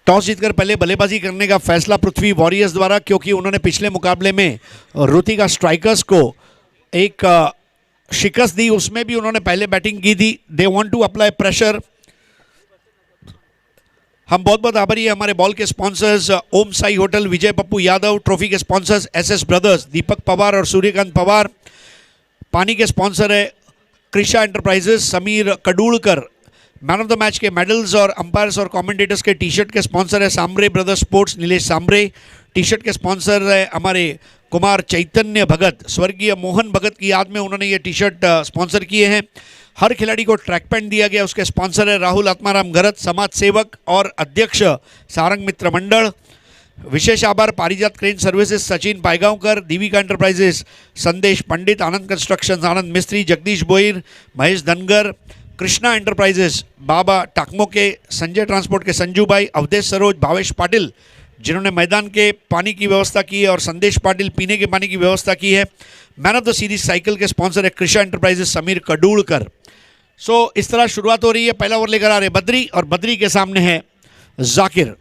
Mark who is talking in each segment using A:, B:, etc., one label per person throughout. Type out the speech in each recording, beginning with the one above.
A: Toss जीतकर पहले बल्लेबाजी करने का फैसला पृथ्वी वॉरियर्स द्वारा, क्योंकि उन्होंने पिछले मुकाबले में ऋतिका स्ट्राइकर्स को एक शिकस्त दी, उसमें भी उन्होंने पहले बैटिंग की थी। They want to apply pressure. हम बहुत बहुत आभारी है हमारे बॉल के sponsors Om Sai hotel, Vijay Pappu Yadav, trophy के sponsors SS brothers, Deepak Pawar और सूर्यकांत पवार, पानी के स्पॉन्सर है Krisha enterprises, Samir Kadulkar, man of the match के मेडल्स और अंपायर्स और कमेंटेटर्स के टी शर्ट के स्पॉन्सर है Sambare brothers sports, Nilesh Sambare. T shirt के स्पॉन्सर है हमारे कुमार चैतन्य भगत, स्वर्गीय मोहन भगत की याद में उन्होंने ये टी शर्ट स्पॉन्सर किए हैं। हर खिलाड़ी को ट्रैक पैंट दिया गया, उसके स्पॉन्सर है राहुल आत्माराम गरत, समाज सेवक और अध्यक्ष सारंग मित्र मंडल। विशेष आभार पारिजात क्रेन सर्विसेज सचिन पायगांवकर, दीविका एंटरप्राइजेस संदेश पंडित, आनंद कंस्ट्रक्शन आनंद मिस्त्री, जगदीश बोईर, महेश धनगर, कृष्णा एंटरप्राइजेस बाबा टाकमो के, संजय ट्रांसपोर्ट के संजू भाई, अवधेश सरोज, भावेश पाटिल जिन्होंने मैदान के पानी की व्यवस्था की है और संदेश पाटिल पीने के पानी की व्यवस्था की है। Man of the series cycle के स्पॉन्सर है कृषा एंटरप्राइजेस समीर कडूलकर। सो इस तरह शुरुआत हो रही है। पहला ओवर लेकर आ रहे बद्री और बद्री के सामने है जाकिर।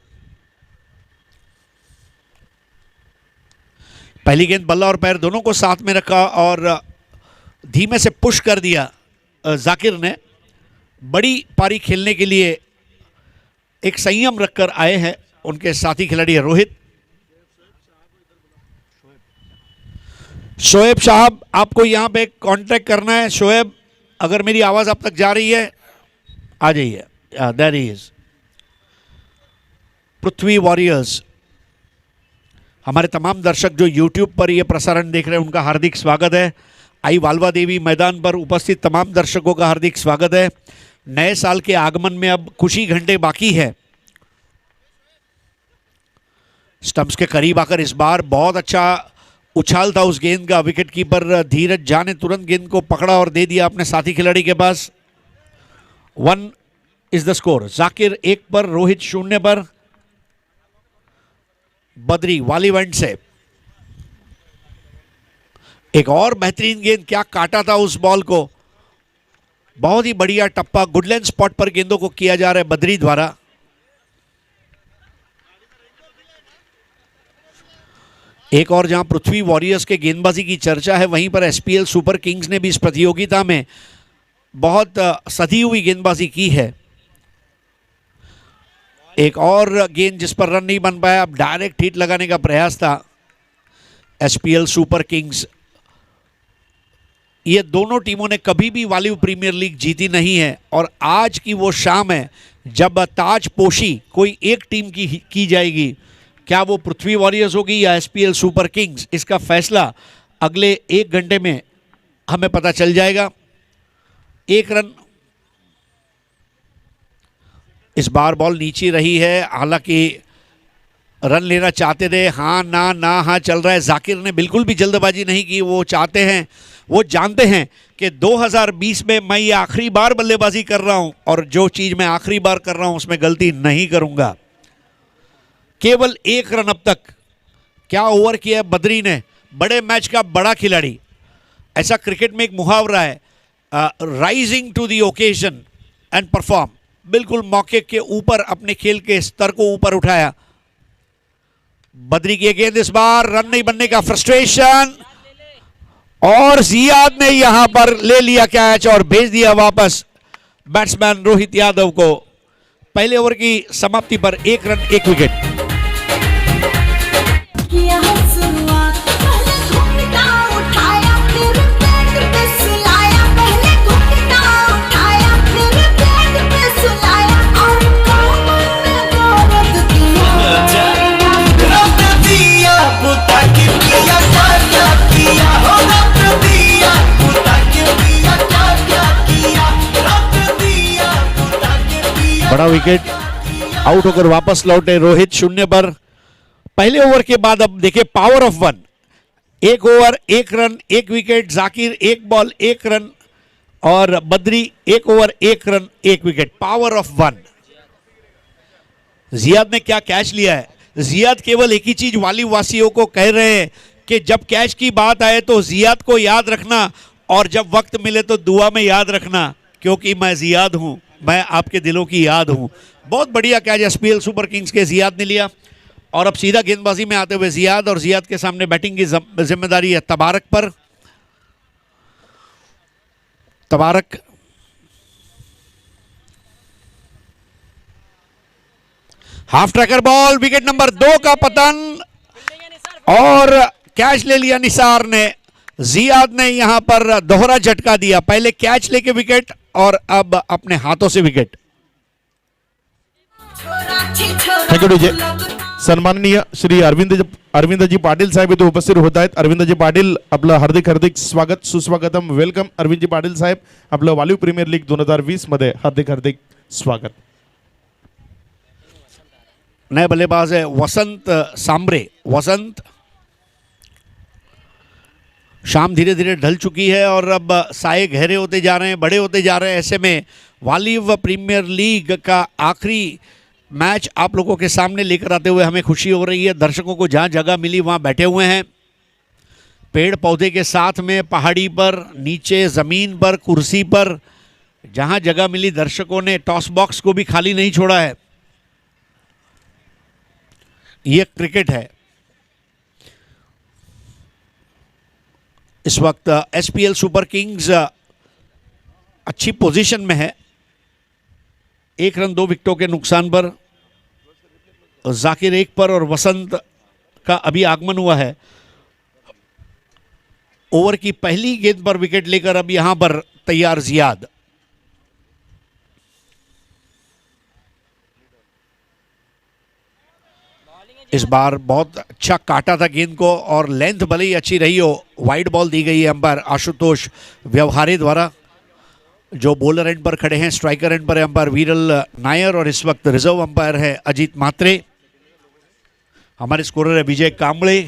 A: पहली गेंद बल्ला और पैर दोनों को साथ में रखा और धीमे से पुश कर दिया जाकिर ने। बड़ी पारी खेलने के लिए एक संयम रखकर आए हैं उनके साथी खिलाड़ी रोहित। शोएब साहब आपको यहां पे कांटेक्ट करना है। शोएब अगर मेरी आवाज आप तक जा रही है आ जाइए। There he is. Prithvi warriors, हमारे तमाम दर्शक जो YouTube पर यह प्रसारण देख रहे हैं उनका हार्दिक स्वागत है। आई वालवा देवी मैदान पर उपस्थित तमाम दर्शकों का हार्दिक स्वागत है। नए साल के आगमन में अब कुछ ही घंटे बाकी है। स्टंप्स के करीब आकर इस बार बहुत अच्छा उछाल था उस गेंद का। विकेट कीपर धीरज झा ने तुरंत गेंद को पकड़ा और दे दिया अपने साथी खिलाड़ी के पास। 1 इज द स्कोर। जाकिर 1 पर, रोहित 0 पर। बद्री वाली वेंट से एक और बेहतरीन गेंद, क्या काटा था उस बॉल को। बहुत ही बढ़िया टप्पा गुडलैंड स्पॉट पर गेंदों को किया जा रहा है बद्री द्वारा। एक और जहां पृथ्वी वॉरियर्स के गेंदबाजी की चर्चा है, वहीं पर एसपीएल सुपर किंग्स ने भी इस प्रतियोगिता में बहुत सधी हुई गेंदबाजी की है। एक और गेंद जिस पर रन नहीं बन पाया, अब डायरेक्ट हिट लगाने का प्रयास था एसपीएल सुपर किंग्स। ये दोनों टीमों ने कभी भी वालीव प्रीमियर लीग जीती नहीं है और आज की वो शाम है जब ताजपोशी कोई एक टीम की जाएगी। क्या वो पृथ्वी वॉरियर्स होगी या एसपीएल सुपर किंग्स, इसका फैसला अगले 1 घंटे में हमें पता चल जाएगा। 1 रन। इस बार बॉल नीचे रही है, हालांकि रन लेना चाहते थे। हाँ ना ना हाँ चल रहा है। जाकिर ने बिल्कुल भी जल्दबाजी नहीं की। वो चाहते हैं, वो जानते हैं कि 2020 में मैं ये आखिरी बार बल्लेबाजी कर रहा हूं और जो चीज मैं आखिरी बार कर रहा हूं उसमें गलती नहीं करूंगा। केवल 1 रन अब तक। क्या ओवर किया है बद्री ने। बड़े मैच का बड़ा खिलाड़ी। ऐसा क्रिकेट में एक मुहावरा है, rising to the occasion and perform. बिल्कुल मौके के ऊपर अपने खेल के स्तर को ऊपर उठाया। बद्री की गेंद, इस बार रन नहीं बनने का फ्रस्ट्रेशन और जियाद ने यहां पर ले लिया कैच और भेज दिया वापस बैट्समैन रोहित यादव को। पहले ओवर की समाप्ति पर 1 रन 1 विकेट। बड़ा विकेट। आउट होकर वापस लौटे रोहित 0 पर। पहले ओवर के बाद अब देखिए power of 1। 1 over 1 run 1 wicket. Zakir 1 ball 1 run और Badri 1 over 1 run 1 wicket. Power of 1। Ziyad ने क्या कैच लिया है। जियाद केवल एक ही चीज वाली वासियों को कह रहे हैं कि जब कैच की बात आए तो जियाद को याद रखना और जब वक्त मिले तो दुआ में याद रखना, क्योंकि मैं जियाद हूं, मैं आपके दिलों की याद हूं। बहुत बढ़िया कैच एसपीएल सुपर किंग्स के जियाद ने लिया और अब सीधा गेंदबाजी में आते हुए जियाद, और जियाद के सामने बैटिंग की जिम्मेदारी है तबारक पर। तबारक half tracker ball, wicket number 2 का पतन और कैच ले लिया निसार ने। जियाद ने यहां पर दोहरा झटका दिया, पहले कैच लेके विकेट और अब अपने हाथों से विकेट।
B: Thank you DJ. सन्माननीय श्री अरविंदजी पाटील साहेब इथे उपस्थित होत आहेत. अरविंदजी पाटील आपलं हार्दिक हार्दिक स्वागत, सुस्वागतम, वेलकम. अरविंदजी पाटील साहेब आपलं वालीव प्रीमियर लीग 2020 मध्ये हार्दिक हार्दिक स्वागत.
A: नए बल्लेबाज है वसंत सांबरे. वसंत, शाम धीरे धीरे ढल चुकी है और अब साए गहरे होते जा रहे हैं, बड़े होते जा रहे हैं। ऐसे में वालीव प्रीमियर लीग का आखिरी मैच आप लोगों के सामने लेकर आते हुए हमें खुशी हो रही है। दर्शकों को जहां जगह मिली वहां बैठे हुए हैं, पेड़ पौधे के साथ में, पहाड़ी पर, नीचे ज़मीन पर, कुर्सी पर, जहां जगह मिली दर्शकों ने टॉस बॉक्स को भी खाली नहीं छोड़ा है। ये क्रिकेट है। इस वक्त एसपीएल सुपर किंग्स अच्छी पोजीशन में है। 1 रन 2 विकेटों के नुकसान पर, जाकिर 1 पर और वसंत का अभी आगमन हुआ है। ओवर की पहली गेंद पर विकेट लेकर अब यहां पर तैयार जियाद। इस बार बहुत अच्छा काटा था गेंद को और लेंथ भले ही अच्छी रही हो, वाइड बॉल दी गई है अंपायर आशुतोष व्यवहारे द्वारा, जो बॉलर एंड पर खड़े हैं। स्ट्राइकर एंड पर अंपायर वीरल नायर और इस वक्त रिजर्व अंपायर है अजीत मात्रे। हमारे स्कोरर है विजय कांबळे।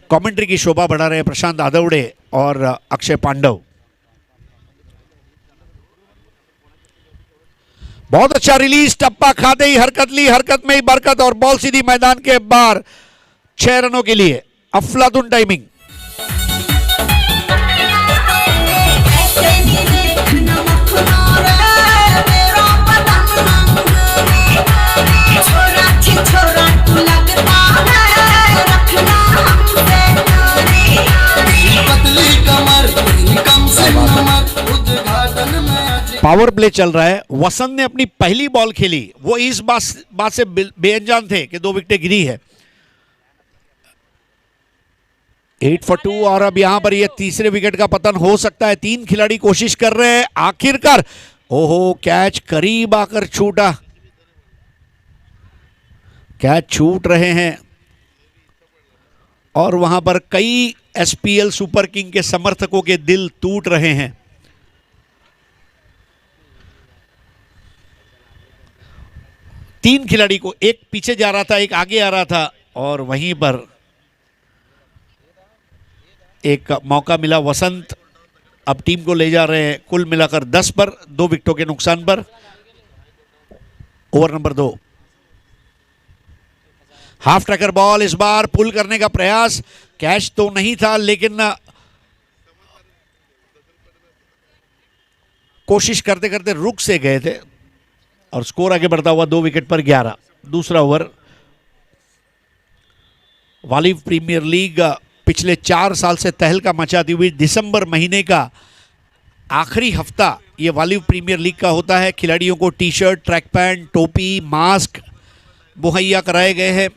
A: कमेंट्री की शोभा बढ़ा रहे हैं प्रशांत आदवड़े और अक्षय पांडव। बहुत अच्छा रिलीज, टप्पा खाते ही हरकत ली, हरकत में ही बरकत और बॉल सीधी मैदान के बाहर। 6 रनों के लिए अफलातुन टाइमिंग। पावर प्ले चल रहा है। वसंत ने अपनी पहली बॉल खेली, वो इस बात से बेअंजान थे कि 2 विकेटें गिरी है। 8 for 2 और अब यहां पर ये तीसरे विकेट का पतन हो सकता है। 3 खिलाड़ी कोशिश कर रहे हैं, आखिरकार ओहो कैच करीब आकर छूटा। कैच छूट रहे हैं और वहां पर कई एसपीएल सुपर किंग के समर्थकों के दिल टूट रहे हैं। तीन खिलाड़ी को, एक पीछे जा रहा था, एक आगे आ रहा था और वहीं पर एक मौका मिला। वसंत अब टीम को ले जा रहे हैं कुल मिलाकर 10 पर, 2 विकेटों के नुकसान पर। Over number 2, half tracker ball. इस बार पुल करने का प्रयास, कैच तो नहीं था लेकिन कोशिश करते करते रुक से गए थे और स्कोर आगे बढ़ता हुआ 2 विकेट पर 11। दूसरा ओवर। वालीव प्रीमियर लीग पिछले 4 साल से तहलका मचाती हुई दिसंबर महीने का आखिरी हफ्ता ये वालीव प्रीमियर लीग का होता है। खिलाड़ियों को टी शर्ट, ट्रैक पैंट, टोपी, मास्क मुहैया कराए गए हैं।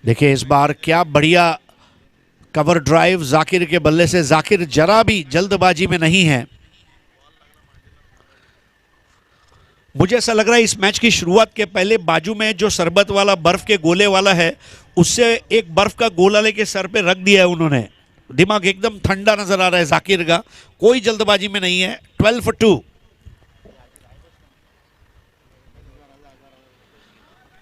A: देखिए इस बार क्या बढ़िया कवर ड्राइव जाकिर के बल्ले से। जाकिर जरा भी जल्दबाजी में नहीं है। मुझे ऐसा लग रहा है इस मैच की शुरुआत के पहले बाजू में जो शरबत वाला बर्फ के गोले वाला है, उससे एक बर्फ का गोला लेके सर पे रख दिया है उन्होंने। दिमाग एकदम ठंडा नजर आ रहा है जाकिर का, कोई जल्दबाजी में नहीं है। 12 for 2।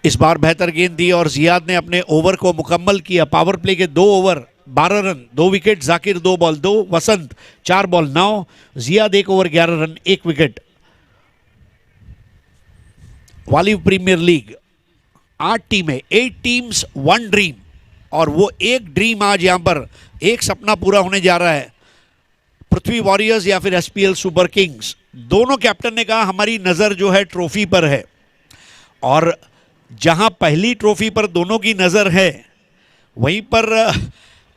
A: इस बार बेहतर गेंद दी और जियाद ने अपने ओवर को मुकम्मल किया। पावर प्ले के 2 over 12 run, 2 wicket. Zakir 2 ball 2, Vasant 4 ball 9, Ziyad 1 over 11 run 1 wicket. Valiv premier league 8 टीमें, 8 टीम्स 1 ड्रीम, और वो एक ड्रीम आज यहां पर एक सपना पूरा होने जा रहा है। पृथ्वी वॉरियर्स या फिर एसपीएल सुपर किंग्स, दोनों कैप्टन ने कहा हमारी नज़र जो है ट्रॉफी पर है, और जहां पहली ट्रॉफी पर दोनों की नज़र है वहीं पर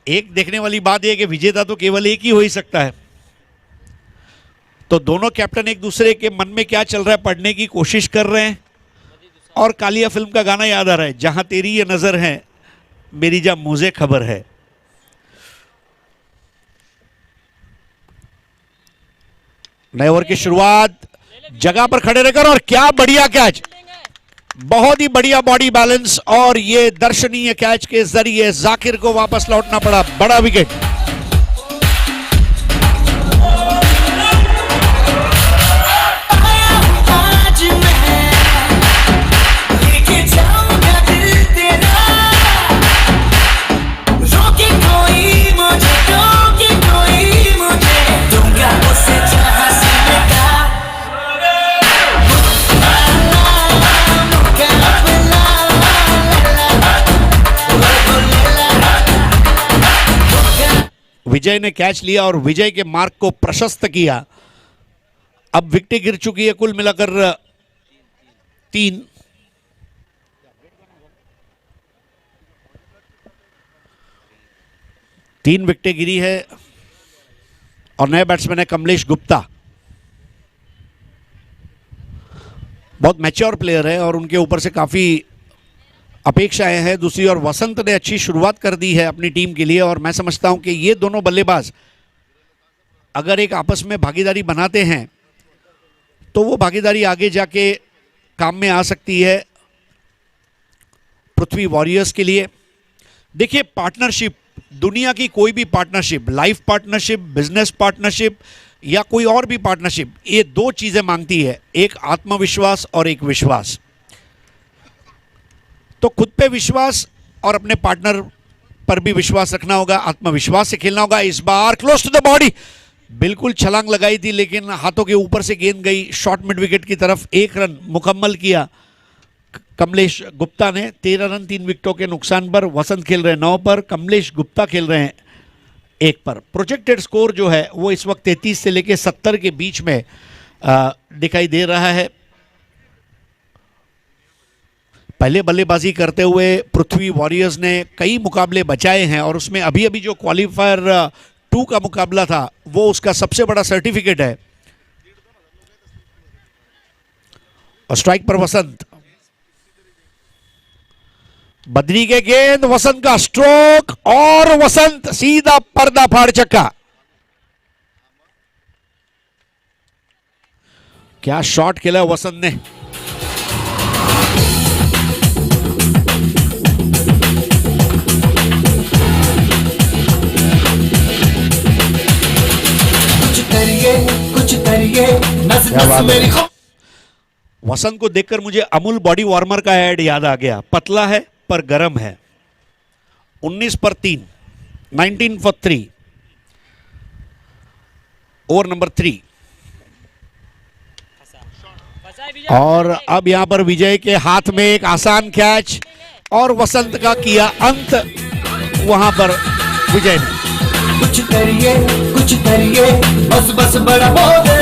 A: एक देखने वाली बात यह कि विजेता तो केवल एक ही हो ही सकता है। तो दोनों कैप्टन एक दूसरे के मन में क्या चल रहा है पढ़ने की कोशिश कर रहे हैं, और कालिया फिल्म का गाना याद आ रहा है, जहां तेरी ये नज़र है मेरी जा मुझे खबर है। नए ओवर की शुरुआत, जगह पर खड़े रहकर, और क्या बढ़िया कैच, बहुत ही बढ़िया बॉडी बैलेंस, और ये दर्शनीय कैच के जरिए जाकिर को वापस लौटना पड़ा, बड़ा विकेट। विजय ने कैच लिया और विजय के मार्क को प्रशस्त किया। अब विकेटें गिर चुकी है कुल मिलाकर 3। तीन विकेटें गिरी है, और नए बैट्समैन है कमलेश गुप्ता। बहुत मैच्योर प्लेयर है और उनके ऊपर से काफी अपेक्षाएं हैं। दूसरी ओर वसंत ने अच्छी शुरुआत कर दी है अपनी टीम के लिए, और मैं समझता हूं कि ये दोनों बल्लेबाज अगर एक आपस में भागीदारी बनाते हैं तो वो भागीदारी आगे जाके काम में आ सकती है पृथ्वी वॉरियर्स के लिए। देखिए, पार्टनरशिप, दुनिया की कोई भी partnership, life partnership, business partnership या कोई और भी पार्टनरशिप, ये दो चीजें मांगती है, एक आत्मविश्वास और एक विश्वास। तो खुद पे विश्वास और अपने पार्टनर पर भी विश्वास रखना होगा, आत्मविश्वास से खेलना होगा। इस बार क्लोज टू द बॉडी, बिल्कुल छलांग लगाई थी लेकिन हाथों के ऊपर से गेंद गई शॉर्ट मिड विकेट की तरफ। 1 रन मुकम्मल किया कमलेश गुप्ता ने। 13 रन 3 विकेटों के नुकसान पर। वसंत खेल रहे हैं 9 पर, कमलेश गुप्ता खेल रहे हैं 1 पर। प्रोजेक्टेड स्कोर जो है वो इस वक्त 33 से लेकर 70 के बीच में दिखाई दे रहा है। पहले बल्लेबाजी करते हुए पृथ्वी वॉरियर्स ने कई मुकाबले बचाए हैं, और उसमें अभी अभी जो क्वालिफायर 2 का मुकाबला था वो उसका सबसे बड़ा सर्टिफिकेट है। और स्ट्राइक पर वसंत, बदरी के गेंद, वसंत का स्ट्रोक, और वसंत सीधा पर्दा फाड़ चक्का। क्या शॉट खेला वसंत ने।
C: कुछ करिए नस नस मेरी।
A: वसंत को देखकर मुझे अमूल बॉडी वार्मर का ऐड याद आ गया। पतला है पर गर्म है। 19 पर 3, 19 for 3, ओवर नंबर 3। और अब यहां पर विजय के हाथ में एक आसान कैच, और वसंत का किया अंत वहां पर विजय ने।
C: कुछ करिए बस बस बड़ा बोले,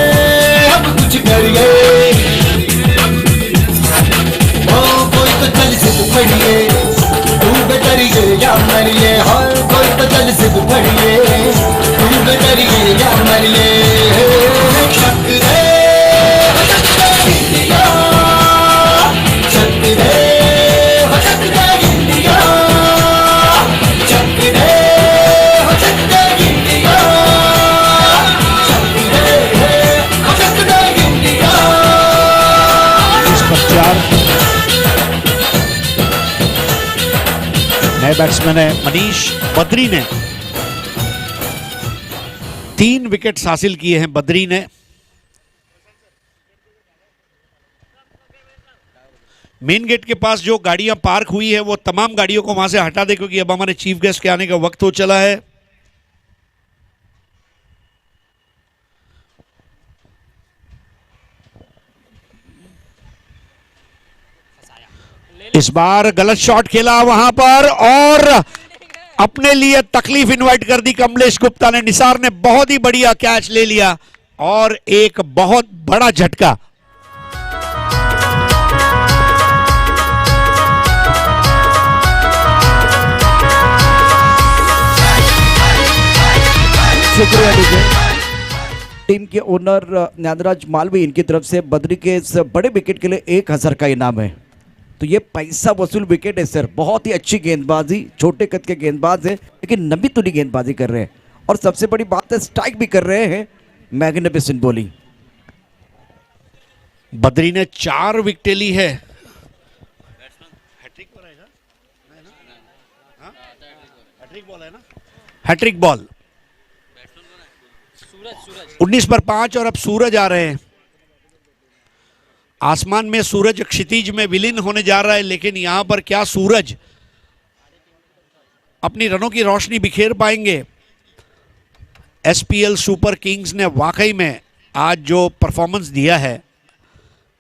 C: अब कुछ करिए। ओ कोई तो चल सिद्ध पड़िए, तू डरिए या मरिए। हर कोई तो चल सिद्ध पड़िए, तू डरिए या मरिए। शक रे इंडिया, शक रे इंडिया, शक रे
A: नए बैट्समैन है मनीष बद्री ने 3 विकेट्स हासिल किए हैं। बद्री ने मेन गेट के पास जो गाड़ियां पार्क हुई है वो तमाम गाड़ियों को वहां से हटा दे, क्योंकि अब हमारे चीफ गेस्ट के आने का वक्त हो चला है। इस बार गलत शॉट खेला वहां पर, और अपने लिए तकलीफ इनवाइट कर दी कमलेश गुप्ता ने। निसार ने बहुत ही बढ़िया कैच ले लिया और एक बहुत बड़ा झटका।
D: शुक्रिया डीजे। टीम के ओनर ज्ञानराज मालवी, इनकी तरफ से बद्री के इस बड़े विकेट के लिए 1000 का इनाम है। तो ये पैसा वसूल विकेट है सर। बहुत ही अच्छी गेंदबाजी, छोटे कद के गेंदबाज है लेकिन नबी तुली गेंदबाजी कर रहे हैं और सबसे बड़ी बात है स्ट्राइक भी कर रहे हैं। Magnificent bowling.
A: बद्री ने 4 विकेटें ली है। हैट्रिक बॉल 19 पर 5 और अब सूरज आ रहे हैं। आसमान में सूरज क्षितिज में विलीन होने जा रहा है, लेकिन यहां पर क्या सूरज अपनी रनों की रोशनी बिखेर पाएंगे? एसपीएल सुपर किंग्स ने वाकई में आज जो परफॉर्मेंस दिया है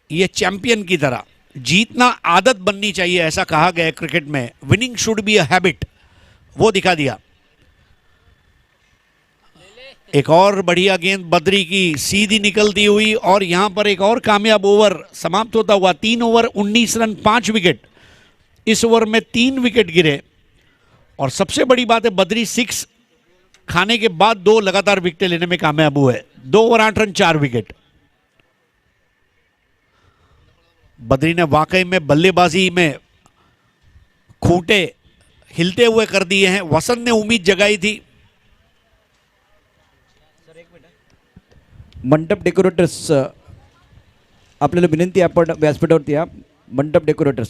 A: ये चैंपियन की तरह। जीतना आदत बननी चाहिए ऐसा कहा गया है क्रिकेट में। Winning should be a habit, वो दिखा दिया। एक और बढ़िया गेंद बद्री की सीधी निकलती हुई और यहां पर एक और कामयाब ओवर समाप्त होता हुआ। 3 ओवर 19 रन 5 विकेट। इस ओवर में 3 विकेट गिरे और सबसे बड़ी बात है बद्री 6 खाने के बाद 2 लगातार विकेट लेने में कामयाब हुए। 2 ओवर 8 रन 4 विकेट। बद्री ने वाकई में बल्लेबाजी में खूंटे हिलते हुए कर दिए हैं। वसंत ने उम्मीद जगाई थी।
D: मंडप डेकोरेटर्स, आपल्याला विनंती, आपण व्यासपीठावरती या। मंडप डेकोरेटर्स।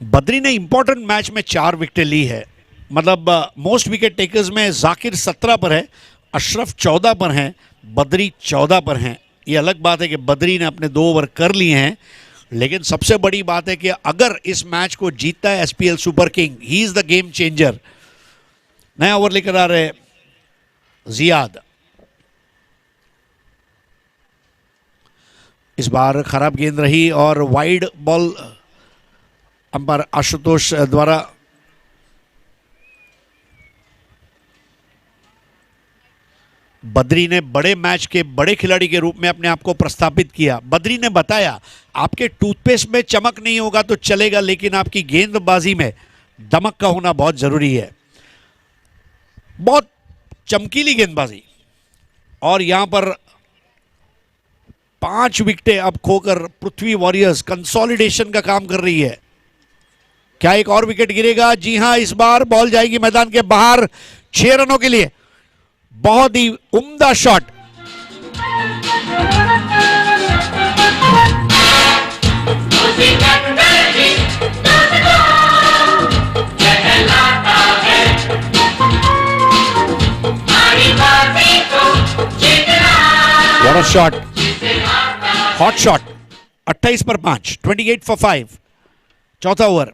A: बद्री ने इंपॉर्टेंट मैच में 4 विकेटें ली है। मतलब मोस्ट विकेट टेकर्स में जाकिर 17 पर है, अशरफ 14 पर हैं, बद्री 14 पर हैं। ये अलग बात है कि बद्री ने अपने 2 ओवर कर लिए हैं, लेकिन सबसे बड़ी बात है कि अगर इस मैच को जीतता है SPL super king, he is the game changer. नया ओवर लेकर आ रहे जियाद। इस बार खराब गेंद रही और वाइड बॉल अंपायर आशुतोष द्वारा बद्री ने बड़े मैच के बड़े खिलाड़ी के रूप में अपने आप को प्रस्थापित किया। बद्री ने बताया आपके टूथपेस्ट में चमक नहीं होगा तो चलेगा, लेकिन आपकी गेंदबाजी में दमक का होना बहुत जरूरी है। बहुत चमकीली गेंदबाजी और यहां पर 5 विकेटें अब खोकर पृथ्वी वॉरियर्स कंसोलिडेशन का काम कर रही है। क्या एक और विकेट गिरेगा? जी हां, इस बार बॉल जाएगी मैदान के बाहर 6 रनों के लिए। बहुत ही उम्दा shot. What a shot! Hot shot. 28 पर 5, 28 for 5। चौथा ओवर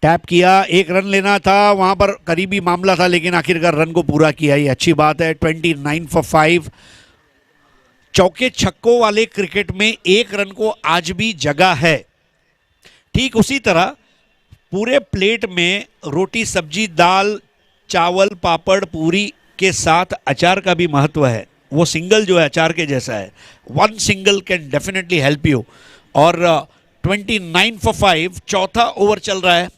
A: टैप किया, 1 रन लेना था, वहां पर करीबी मामला था, लेकिन आखिरकार रन को पूरा किया। ये अच्छी बात है। 29 for 5। चौके छक्कों वाले क्रिकेट में 1 रन को आज भी जगह है। ठीक उसी तरह पूरे प्लेट में रोटी, सब्जी, दाल, चावल, पापड़, पूरी के साथ अचार का भी महत्व है। वो सिंगल जो है अचार के जैसा है। 1 single can definitely help you. और 29 for 5 चौथा ओवर चल रहा है।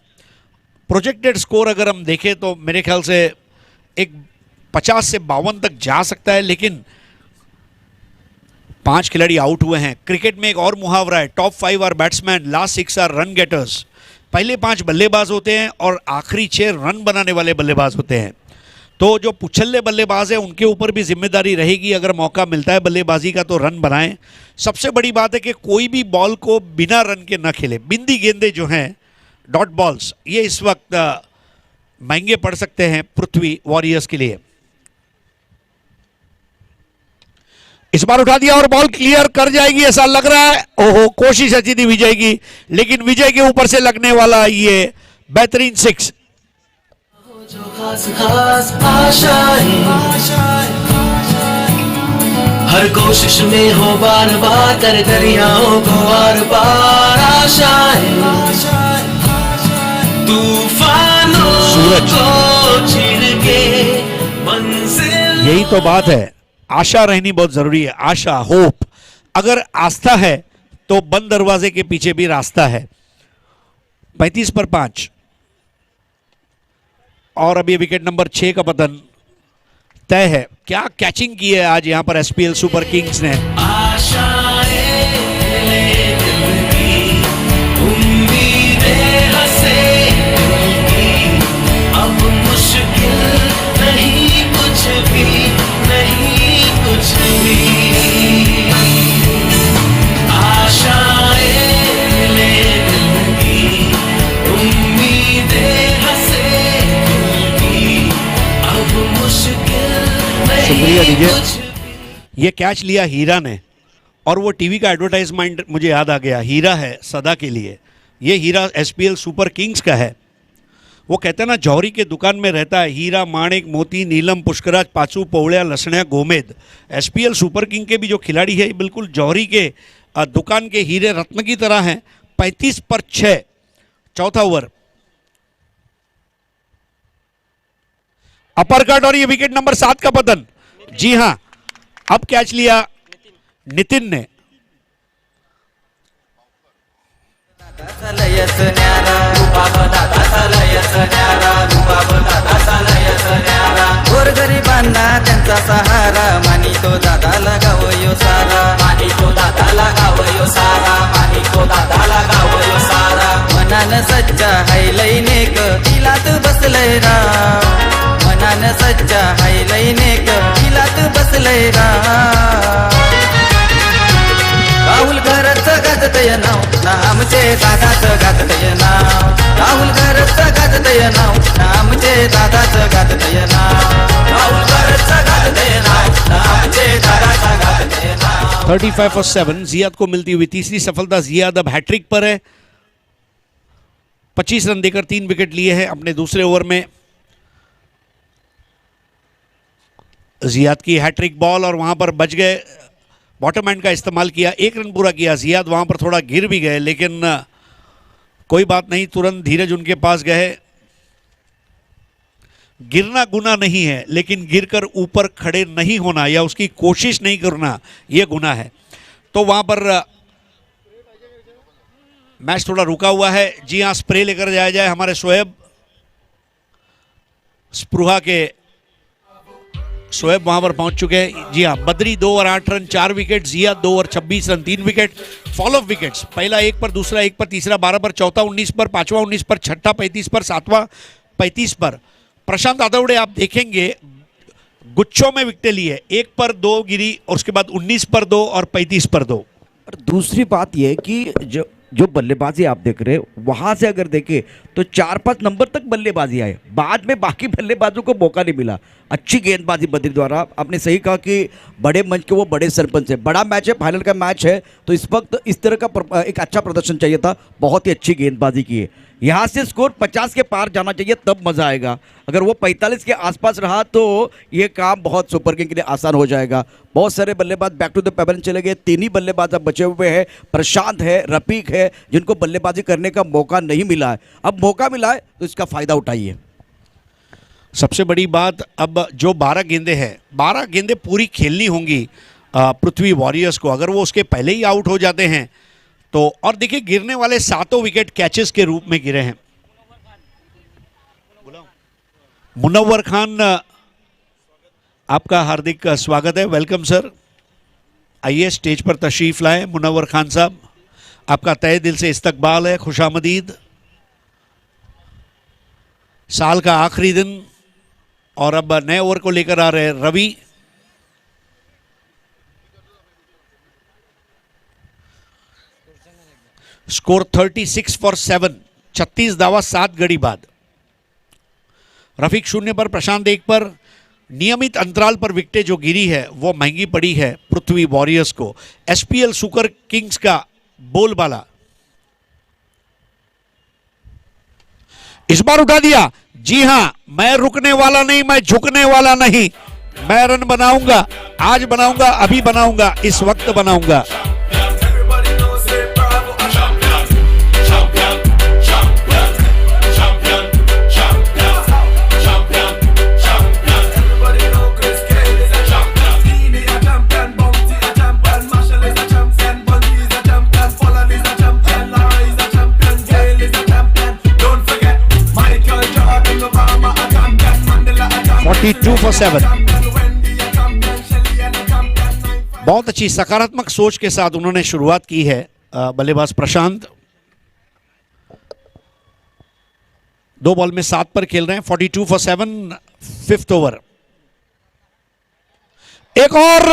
A: प्रोजेक्टेड स्कोर अगर हम देखें तो मेरे ख्याल से एक 50 से 52 तक जा सकता है, लेकिन 5 खिलाड़ी आउट हुए हैं। क्रिकेट में एक और मुहावरा है, top 5 are batsman, last 6 are run getters. पहले 5 बल्लेबाज होते हैं और आखिरी 6 रन बनाने वाले बल्लेबाज होते हैं। तो जो पुछल्ले बल्लेबाज है उनके ऊपर भी जिम्मेदारी रहेगी, अगर मौका मिलता है बल्लेबाजी का तो रन बनाएं। सबसे बड़ी बात है कि कोई भी बॉल को बिना रन के न खेले। बिंदी गेंदे जो हैं, डॉट बॉल्स, ये इस वक्त महंगे पड़ सकते हैं पृथ्वी वॉरियर्स के लिए। इस बार उठा दिया और बॉल क्लियर कर जाएगी ऐसा लग रहा है। ओहो, कोशिश अच्छी थी विजय की, लेकिन विजय के ऊपर से लगने वाला ये बेहतरीन 6।
C: खास खास आशाएं, हर
E: हर कोशिश में हो बार बार कर दरियाओं को आर पार आशाएं तूफानों
A: सूरज।
E: को चीर के मंजिल
A: यही तो बात है, आशा रहनी बहुत जरूरी है। आशा, होप। अगर आस्था है तो बंद दरवाजे के पीछे भी रास्ता है। 35 पर 5 और अब ये विकेट नंबर 6 का पतन तय है। क्या कैचिंग की है आज यहां पर एसपीएल सुपर किंग्स ने।
E: आशाएं ले दिल की उम्मीदें हंसे दिल की अब मुश्किल नहीं कुछ भी नहीं कुछ भी आशाएं ले दिल की उम्मीदें हंसे दिल की अब मुश्किल
A: शुक्रिया
E: नहीं
A: डीजे।
E: कुछ
A: ये कैच लिया हीरा ने और वो टीवी का एडवर्टाइजमेंट मुझे याद आ गया। हीरा है सदा के लिए। ये हीरा एसपीएल सुपर किंग्स का है। वो कहते हैं ना, जौहरी के दुकान में रहता है हीरा, माणिक, मोती, नीलम, पुष्कराज, पाचू, पौड़िया, लसणिया, गोमेद। एसपीएल सुपर किंग के भी जो खिलाड़ी है बिल्कुल जौहरी के दुकान के हीरे रत्न की तरह हैं। 35 पर 6 चौथा ओवर। अपरकट और ये विकेट नंबर 7 का पतन। जी हां, अब कैच लिया नितिन ने।
F: गोरगरिबांना त्यांचा सहारा मानी तो दादा लगावो यो सारा मानी तो दादा लगावो यो सारा मानी तो दादा लगावो यो सारा मनान सच्चा हाय लैनेक दिलात बसलय राव मनान सच्चा हाय लैनेक दिलात बसलय राव राहुल घरचं गाजतय नाव नामचे दादाचं गाजतय नाव राहुल घरचं गाजतय नाव नामचे दादाचं गाजतय नाव राहुल घरचं गाजतय नाव नामचे दादाचं गाजतय नाव
A: 35 for 7 जियाद को मिलती हुई तीसरी सफलता। जियाद अब हैट्रिक पर है। 25 रन देकर 3 विकेट लिए हैं अपने दूसरे ओवर में। जियाद की हैट्रिक बॉल और वहां पर बच गए। बॉटम हैंड का इस्तेमाल किया, 1 रन पूरा किया। जियाद वहां पर थोड़ा गिर भी गए, लेकिन कोई बात नहीं, तुरंत धीरज उनके पास गए। गिरना गुनाह नहीं है, लेकिन गिरकर ऊपर खड़े नहीं होना या उसकी कोशिश नहीं करना यह गुनाह है। तो वहां पर मैच थोड़ा रुका हुआ है। जी हां, स्प्रे लेकर जाया जाए हमारे शोएब। स्पृहा के शोएब वहां पर पहुंच चुके हैं। जी हां, Badri 2 over 8 run 4 wicket, Zia 2 over 26 run 3 wicket. Fall of wickets, पहला 1 पर, दूसरा 1 पर, तीसरा 12 पर, चौथा 19 पर, पांचवा 19 पर, छठा 35 पर, सातवां 35 पर। प्रशांत आदवड़े आप देखेंगे गुच्छों में विकेटें लिए, 1 पर 2 गिरी और उसके बाद 19 पर 2 और 35 पर 2।
D: और दूसरी बात यह कि जो बल्लेबाजी आप देख रहे हैं वहां से अगर देखें तो 4-5 नंबर तक बल्लेबाजी आए, बाद में बाकी बल्लेबाजों को मौका नहीं मिला। अच्छी गेंदबाजी बद्री द्वारा। आपने सही कहा कि बड़े मंच के वो बड़े सरपंच है, बड़ा मैच है, फाइनल का मैच है, तो इस वक्त इस तरह का एक अच्छा प्रदर्शन चाहिए था। बहुत ही अच्छी गेंदबाजी की है। यहाँ से स्कोर 50 के पार जाना चाहिए, तब मजा आएगा। अगर वो 45 के आसपास रहा तो ये काम बहुत सुपर किंग के लिए आसान हो जाएगा। बहुत सारे बल्लेबाज बैक टू द पेवेलियन चले गए। 3 ही बल्लेबाज अब बचे हुए हैं, प्रशांत है, रफीक है, जिनको बल्लेबाजी करने का मौका नहीं मिला है। अब मौका मिला है तो इसका फायदा उठाइए।
A: सबसे बड़ी बात, अब जो 12 गेंदें हैं, 12 गेंदें पूरी खेलनी होंगी पृथ्वी वॉरियर्स को। अगर वो उसके पहले ही आउट हो जाते हैं तो, और देखिए गिरने वाले 7 विकेट कैचेस के रूप में गिरे हैं। मुनव्वर खान, आपका हार्दिक स्वागत है, वेलकम सर। आइए स्टेज पर तशरीफ लाएं। मुनव्वर खान साहब, आपका तहे दिल से इस्तकबाल है, खुशामदीद। साल का आखिरी दिन और अब नए ओवर को लेकर आ रहे हैं रवि। स्कोर 36 for 7, 36 दावा 7 गड़ी बाद। रफीक 0 पर, प्रशांत 1 पर। नियमित अंतराल पर विकेटें जो गिरी है वो महंगी पड़ी है पृथ्वी वॉरियर्स को। एसपीएल सुपर किंग्स का बोलबाला इस बार उठा दिया। जी हां, मैं रुकने वाला नहीं, मैं झुकने वाला नहीं। मैं रन बनाऊंगा, आज बनाऊंगा, अभी बनाऊंगा, इस वक्त बनाऊंगा।
G: Everybody knows say Bravo a champion, champion, champion, champion, champion, champion, champion. Everybody know Chris Gayle is a champion. Steenie a champion, Bounty a champion, Marshall is a champion, Bundy is a champion, Pollard is a champion, Lara is a champion, Gayle is a champion. Don't forget Michael Jordan, Obama a champion, Mandela a champion.
A: 42 for 7।
G: Wendy a champion, Shelly a champion.
A: बहुत अच्छी सकारात्मक सोच के साथ उन्होंने शुरुआत की है बल्लेबाज प्रशांत। 2 बॉल में 7 पर खेल रहे हैं। 42 for 7, 5th ओवर। एक और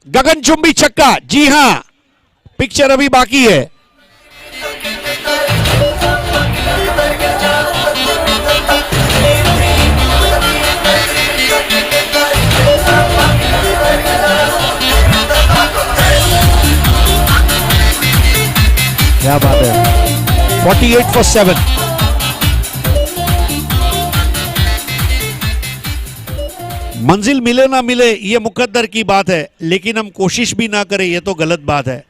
A: गगनचुंबी छक्का। जी हां, पिक्चर अभी बाकी है। क्या बात है। 48 for 7। मंजिल मिले ना मिले ये मुकद्दर की बात है, लेकिन हम कोशिश भी ना करें ये तो गलत बात है।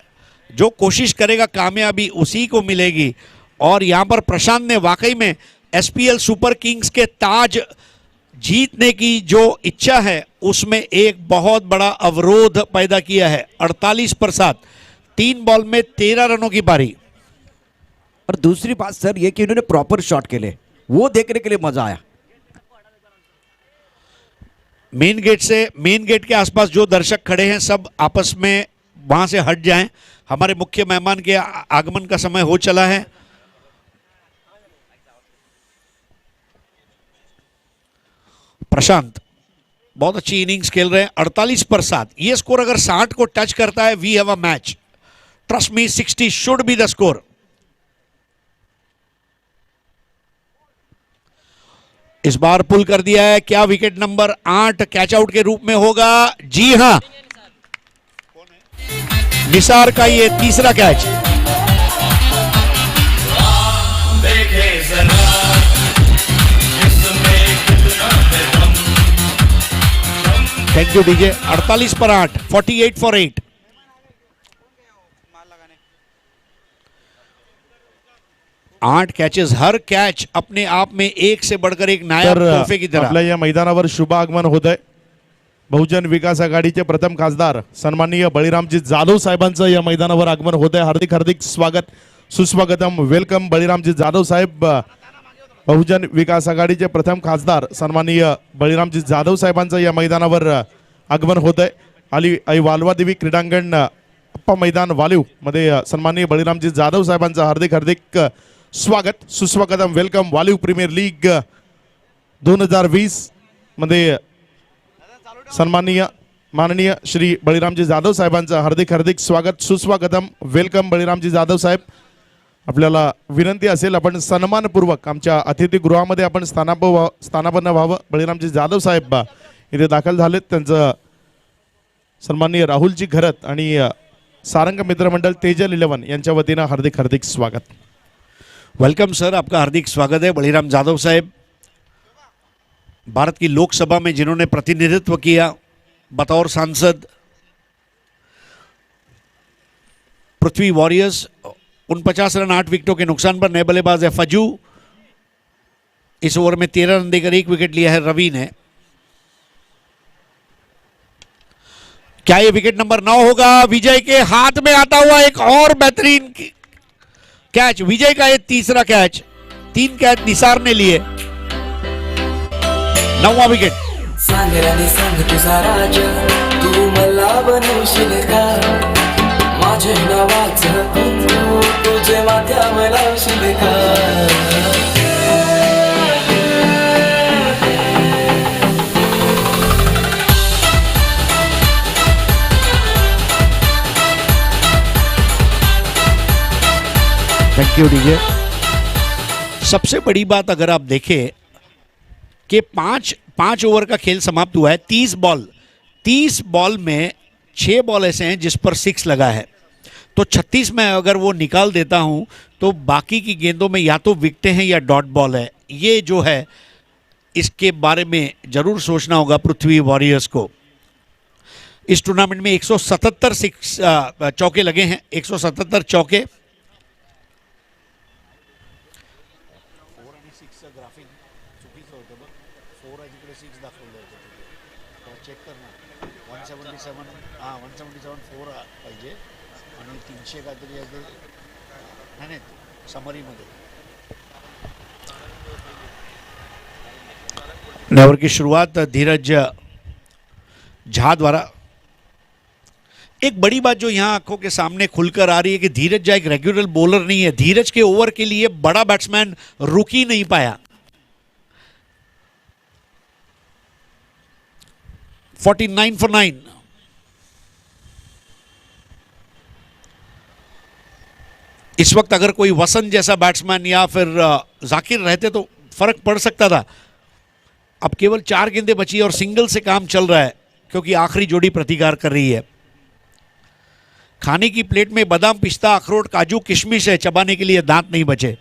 A: जो कोशिश करेगा कामयाबी उसी को मिलेगी। और यहां पर प्रशांत ने वाकई में एसपीएल सुपर किंग्स के ताज जीतने की जो इच्छा है उसमें एक बहुत बड़ा अवरोध पैदा किया है। 48 पर 7, 3 बॉल में 13 रनों की पारी।
D: और दूसरी बात सर ये कि उन्होंने प्रॉपर शॉट खेले, वो देखने के लिए मजा आया।
A: मेन गेट के आसपास जो दर्शक खड़े हैं सब आपस में वहां से हट जाएं। हमारे मुख्य मेहमान के आगमन का समय हो चला है। प्रशांत बहुत अच्छी इनिंग्स खेल रहे हैं। 48 पर 7, ये स्कोर अगर 60 को टच करता है we have a match. Trust me, 60 should be the score. इस बार पुल कर दिया है। क्या विकेट नंबर 8 कैच आउट के रूप में होगा? जी हां, निसार का ये तीसरा कैच। Thank you DJ. 48 पर 8, 48 for 8। आठ कैचेस, हर कैच अपने आप में एक से बढ़कर एक नायब तोहफे की तरह।
B: आपल्या या मैदानावर शुभ आगमन होत आहे। बहुजन विकास आघाडीचे प्रथम खासदार सन्माननीय बळीरामजी जाधव साहेबांचं या मैदानावर आगमन होत आहे। हार्दिक हार्दिक स्वागत, सुस्वागतम, वेलकम बळीरामजी जाधव साहेब। बहुजन विकास आघाडीचे प्रथम खासदार सन्माननीय बळीरामजी जाधव साहेबांचं या मैदानावर आगमन होत आहे। आली आई वालवा देवी क्रीडांगण अप्पा मैदान वालीव मध्ये सन्माननीय बळीरामजी जाधव साहेबांचं हार्दिक हार्दिक स्वागत, सुस्वागतम, वेलकम। वालीव प्रीमियर लीग 2020 मध्ये सन्माननीय माननीय श्री बळीरामजी जाधव साहेबांचं हार्दिक हार्दिक स्वागत, सुस्वागतम, वेलकम बळीरामजी जाधव साहेब। आपल्याला विनंती असेल आपण सन्मानपूर्वक आमच्या अतिथीगृहामध्ये आपण स्थानापन्न व्हावं। बळीरामजी जाधव साहेब इथे दाखल झालेत। त्यांचं सन्माननीय राहुलजी घरत आणि सारंग मित्रमंडळ तेजल 11 यांच्या वतीनं हार्दिक हार्दिक स्वागत।
A: वेलकम सर, आपका हार्दिक स्वागत है। बळीराम जाधव साहब भारत की लोकसभा में जिन्होंने प्रतिनिधित्व किया बतौर सांसद। पृथ्वी वॉरियर्स 49 रन 8 विकेटों के नुकसान पर नए बल्लेबाज है फजू। इस ओवर में 13 रन देकर 1 विकेट लिया है रवि ने। क्या ये विकेट नंबर 9 होगा? विजय के हाथ में आता हुआ एक और बेहतरीन कैच, विजय का ये तीसरा कैच। 3 कैच निसार ने लिए। 9वां विकेट।
E: सांगराने सांग तुझा राजा, तू मला बनवशील का? माझ्या नावाचं कुंकू तुझे माथ्यावर लावशील का?
A: Thank you DJ. सबसे बड़ी बात अगर आप देखें कि 5 ओवर का खेल समाप्त हुआ है। 30 बॉल में 6 बॉल ऐसे हैं जिस पर 6 लगा है। तो 36 में अगर वो निकाल देता हूं तो बाकी की गेंदों में या तो विकेटें हैं या डॉट बॉल है। ये जो है इसके बारे में जरूर सोचना होगा पृथ्वी वॉरियर्स को। इस टूर्नामेंट में 177 चौके लगे हैं, 177 चौके। ओवर की शुरुआत धीरज झा द्वारा। एक बड़ी बात जो यहां आंखों के सामने खुलकर आ रही है कि धीरज झा एक रेगुलर बॉलर नहीं है। धीरज के ओवर के लिए बड़ा बैट्समैन रुक ही नहीं पाया। 49 for 9। इस वक्त अगर कोई वसंत जैसा बैट्समैन या फिर जाकिर रहते तो फर्क पड़ सकता था। अब केवल 4 गेंदें बची और सिंगल से काम चल रहा है क्योंकि आखिरी जोड़ी प्रतिकार कर रही है। खाने की प्लेट में बादाम, पिस्ता, अखरोट, काजू, किशमिश है, चबाने के लिए दांत नहीं बचे।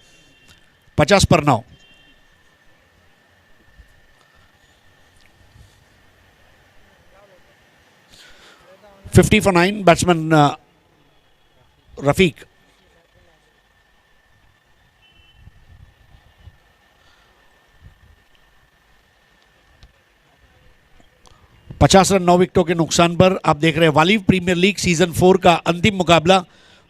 A: 50 पर 9। Fifty for 9 batsman Rafiq. पचास रन 9 विकेटों के नुकसान पर आप देख रहे हैं वालीव प्रीमियर लीग सीजन 4 का अंतिम मुकाबला।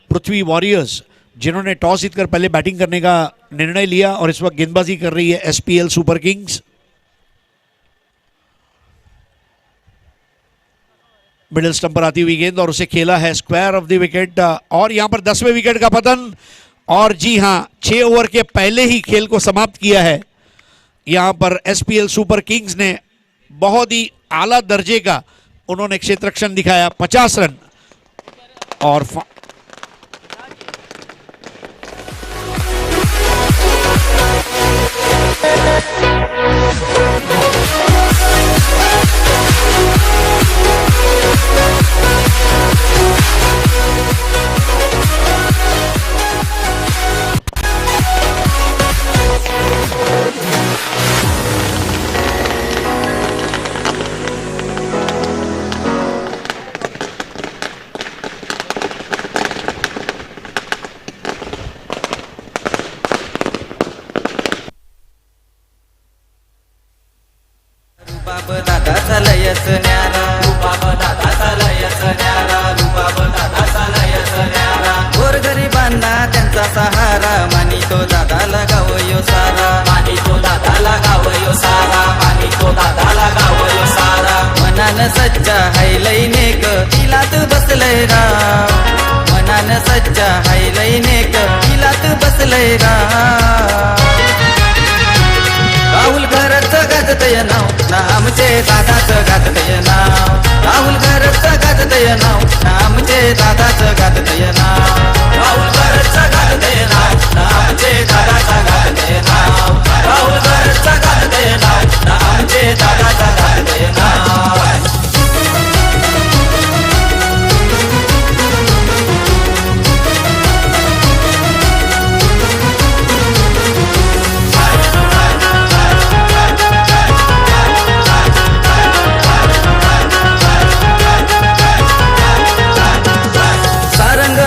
A: पृथ्वी वॉरियर्स जिन्होंने टॉस जीतकर पहले बैटिंग करने का निर्णय लिया और इस वक्त गेंदबाजी कर रही है SPL super Kings. Middle stump पर आती हुई गेंद और उसे खेला है स्क्वायर ऑफ द विकेट और यहां पर 10वें विकेट का पतन। और जी हां, 6 ओवर के पहले ही खेल को समाप्त किया है। यहां पर एसपीएल सुपर किंग्स ने बहुत ही आला दर्जे का उन्होंने क्षेत्ररक्षण दिखाया। 50 रन और
F: रुबाब दादाचा लयच न्यारा, रुबाब दादाचा लयच न्यारा, रुबाब दादाचा लयच न्यारा. गोरगरिबांना त्यांचा सहारा, मानितो दादाला गावयो सारा, मानितो दादाला गावयो सारा, मानितो दादाला गावयो सारा. मनान सच्चा हाय लय नेक, तिलात बसलय राव. मनान सच्चा हाय लय नेक, तिलात बसलय राव. राहुल घरचं गाजतय नाव, ना आमचे दादाचं गाजतय नाव. राहुल घरचं गाजतय नाव, ना आमचे दादाचं गाजतय नाव. राहुल घरचं गाजतय नाव, ना आमचे दादाचं गाजतय नाव. राहुल घरचं गाजतय नाव, ना आमचे दादाचं गाजतय नाव.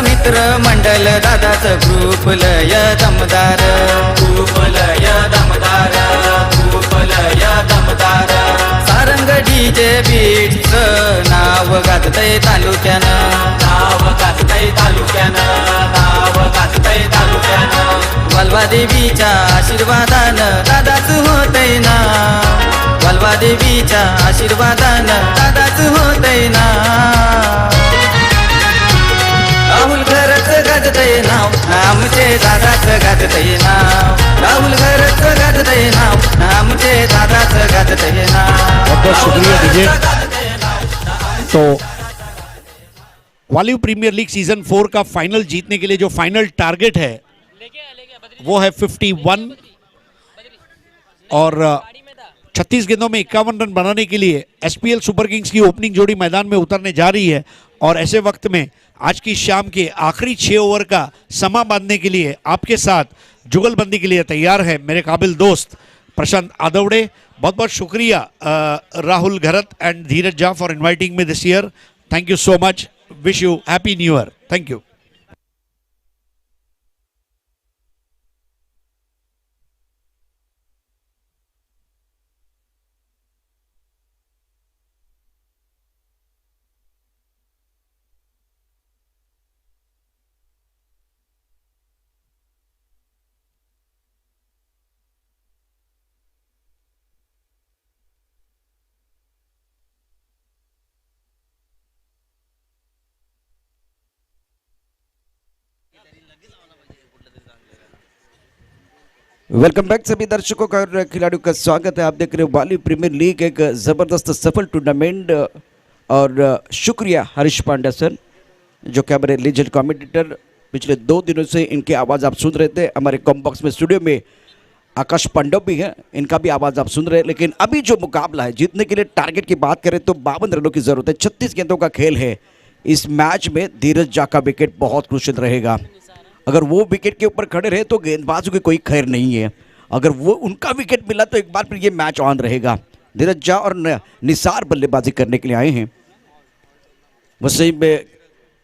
F: मित्र मंडल दादाचं ग्रुप लय दमदार, ग्रुप लय दमदार, ग्रुप लय दमदार. सारंग डीजे बीटचं नाव गाजतय तालुक्यानं, नाव गाजतय तालुक्यानं, नाव गाजतय तालुक्यानं. वालवा देवीच्या आशीर्वादानं दादाच होतय ना, वालवा देवीच्या आशीर्वादानं दादाच होतय ना. राहुल घरचं गाजतय नाव, आमचे दादाचं गाजतय नाव. राहुल घरचं गाजतय नाव, आमचे दादाचं गाजतय नाव.
A: बहुत बहुत शुक्रिया विजय। तो वालीव प्रीमियर लीग सीजन 4 का फाइनल जीतने के लिए जो फाइनल टारगेट है वो है 51 और 36 गेंदों में 51 रन बनाने के लिए एसपीएल सुपर किंग्स की ओपनिंग जोड़ी मैदान में उतरने जा रही है। और ऐसे वक्त में आज की शाम के आखिरी 6 ओवर का समा बांधने के लिए आपके साथ जुगलबंदी के लिए तैयार है मेरे काबिल दोस्त प्रशांत आदवड़े बहुत बहुत शुक्रिया Rahul Gharat and Dheeraj Jha for inviting me this year. Thank you so much. Wish you happy new year. Thank you.
D: Welcome back सभी दर्शकों का और खिलाड़ियों का स्वागत है. आप देख रहे हो वाली प्रीमियर लीग, एक ज़बरदस्त सफल टूर्नामेंट. और शुक्रिया हरीश पांड्या सर, जो कि हमारे लीजेंड कमेंटेटर. पिछले 2 दिनों से इनकी आवाज़ आप सुन रहे थे. हमारे कॉम्बॉक्स में स्टूडियो में आकाश पांडव भी हैं, इनका भी आवाज़ आप सुन रहे हैं. लेकिन अभी जो मुकाबला है, जीतने के लिए टारगेट की बात करें तो 52 रनों की ज़रूरत है. 36 गेंदों का खेल है. इस मैच में धीरज झा का विकेट बहुत क्रूशियल रहेगा. अगर वो विकेट के ऊपर खड़े रहे तो गेंदबाजों की कोई खैर नहीं है. अगर वो उनका विकेट मिला तो एक बार फिर ये मैच ऑन रहेगा. धीरज झा और निसार बल्लेबाजी करने के लिए आए हैं. वैसे में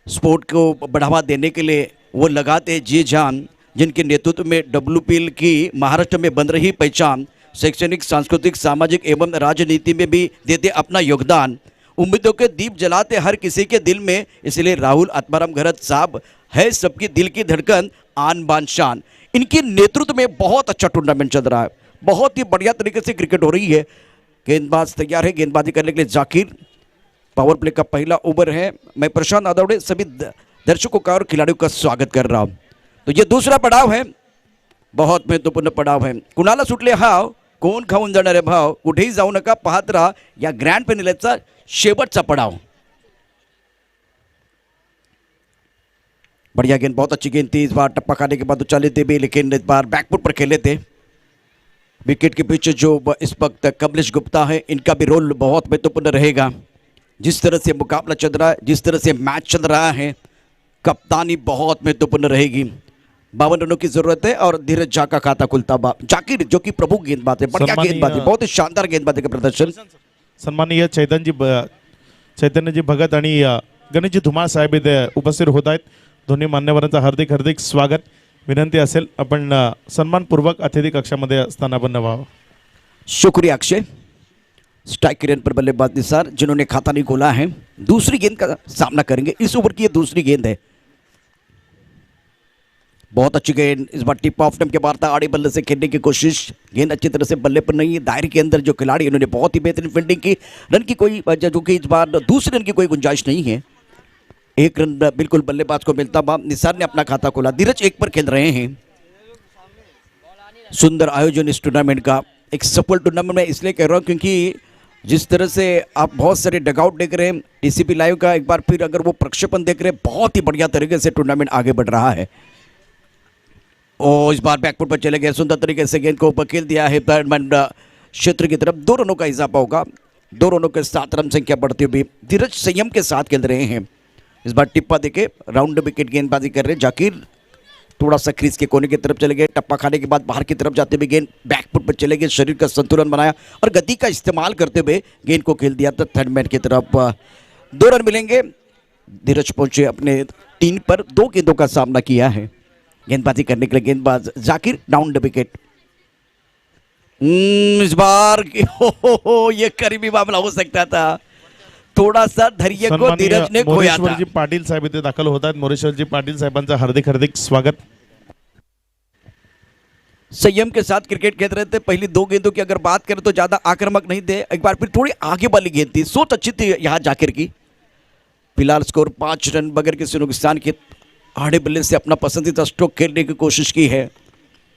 D: स्पोर्ट को बढ़ावा देने के लिए वो लगाते हैं जी जान, जिनके नेतृत्व में WPL की महाराष्ट्र में बन रही पहचान शैक्षणिक, सांस्कृतिक, सामाजिक एवं राजनीति में भी देते अपना योगदान. उम्मीदों के दीप जलाते हर किसी के दिल में. इसलिए राहुल आत्माराम घरत साहब है सबकी दिल की धड़कन, आन बान शान. इनके नेतृत्व में बहुत अच्छा टूर्नामेंट चल रहा है. बहुत ही बढ़िया तरीके से क्रिकेट हो रही है. गेंदबाज तैयार है गेंदबाजी करने के लिए. जाकिर, पावर प्ले का पहला ओवर है. मैं प्रशांत आदवड़े सभी दर्शकों का और खिलाड़ियों का स्वागत कर रहा हूं. तो ये दूसरा पड़ाव है, बहुत महत्वपूर्ण पड़ाव है. कुणाला सुटले हाव, कोण खाऊन जाणार आहे भाव, कुठेही जाऊ नका पाहत राहा या ग्रँड फिनालेचा शेवटचा पड़ाव. बढ़िया गेंद, बहुत अच्छी गेंद थी. इस बार टप्पा खाने के बाद उछाले थे भी, लेकिन इस बार बैकफुट पर खेले थे. विकेट के पीछे जो इस वक्त कमलेश गुप्ता है, इनका भी रोल बहुत महत्वपूर्ण रहेगा. जिस तरह से मुकाबला चल रहा है, जिस तरह से मैच चल रहा है, कप्तानी बहुत महत्वपूर्ण रहेगी. 52 रनों की जरूरत है और धीरज झा का खाता खुलता. जाकिर जो कि प्रमुख गेंदबाज है, बढ़िया गेंदबाजी, बहुत ही शानदार गेंदबाजी का प्रदर्शन.
B: सन्माननीय चैतन्यजी भगत आणि गणेशजी धुमाळ साहेब इथे उपस्थित होत आहेत. दोन्ही मान्यवरांचं हार्दिक हार्दिक स्वागत. विनंती असेल आपण सन्मानपूर्वक अतिथी कक्षामध्ये असताना आपण व्हावं.
D: शुक्रिया अक्षय. स्ट्राइक रेन पर बल्लेबाज निसार, जिन्होंने खाता नहीं खोला है, दूसरी गेंद का सामना करेंगे. इस ओवर की ये दूसरी गेंद है. बहुत अच्छी गेंद. इस बार टिप ऑफ टाइम के बाद आड़े बल्ले से खेलने की कोशिश. गेंद अच्छी तरह से बल्ले पर नहीं है. दायरे के अंदर जो खिलाड़ी इन्होंने बहुत ही बेहतरीन फील्डिंग की. रन की कोई जो कि इस बार दूसरे रन की कोई गुंजाइश नहीं है. 1 रन बिल्कुल बल्लेबाज को मिलता. निसार ने अपना खाता खोला. धीरज 1 पर खेल रहे हैं. सुंदर आयोजन इस टूर्नामेंट का. एक सफल टूर्नामेंट में इसलिए कह रहा हूँ क्योंकि जिस तरह से आप बहुत सारे डगआउट देख रहे हैं, TCP लाइव का एक बार फिर अगर वो प्रक्षेपण देख रहे हैं, बहुत ही बढ़िया तरीके से टूर्नामेंट आगे बढ़ रहा है. और इस बार बैकफुट पर चले गए. सुंदर तरीके से गेंद को ऊपर खेल दिया है क्षेत्र की तरफ. 2 रनों का इजाफा होगा. 2 रनों के 7 रन संख्या बढ़ती हुई. धीरज संयम के साथ खेल रहे हैं. इस बार टिप्पा देके राउंड विकेट गेंदबाजी कर रहे हैं. जाकिर थोड़ा सा क्रीज के कोने की तरफ चले गए. टप्पा खाने के बाद बाहर की तरफ जाते हुए गेंद बैकफुट पर चले गए. शरीर का संतुलन बनाया और गति का इस्तेमाल करते हुए गेंद को खेल दिया था थर्ड मैन की तरफ. 2 रन मिलेंगे. धीरज पहुंचे अपने 3 पर. 2 गेंदों का सामना किया है गेंदबाजी करने के लिए गेंदबाज जाकिर. Down the wicket. इस बार ये करीबी मामला हो सकता था. थोड़ा सा धैर्य को धीरज ने खोया था.
B: मोरेश्वरजी पाटील साहेब इथे दाखल होत आहेत. मोरेश्वरजी पाटील साहेबांचं हार्दिक हार्दिक स्वागत.
D: संयम के साथ क्रिकेट खेल रहे थे. पहली 2 गेंदों की अगर बात करें तो ज्यादा आक्रामक नहीं थे. एक बार फिर थोड़ी आगे वाली गेंद थी. सोच अच्छी थी यहाँ जाकिर की. फिलहाल स्कोर 5 रन बगैर किसी नुकसान के. आड़े बल्ले से अपना पसंदीदा स्ट्रोक खेलने की कोशिश की है.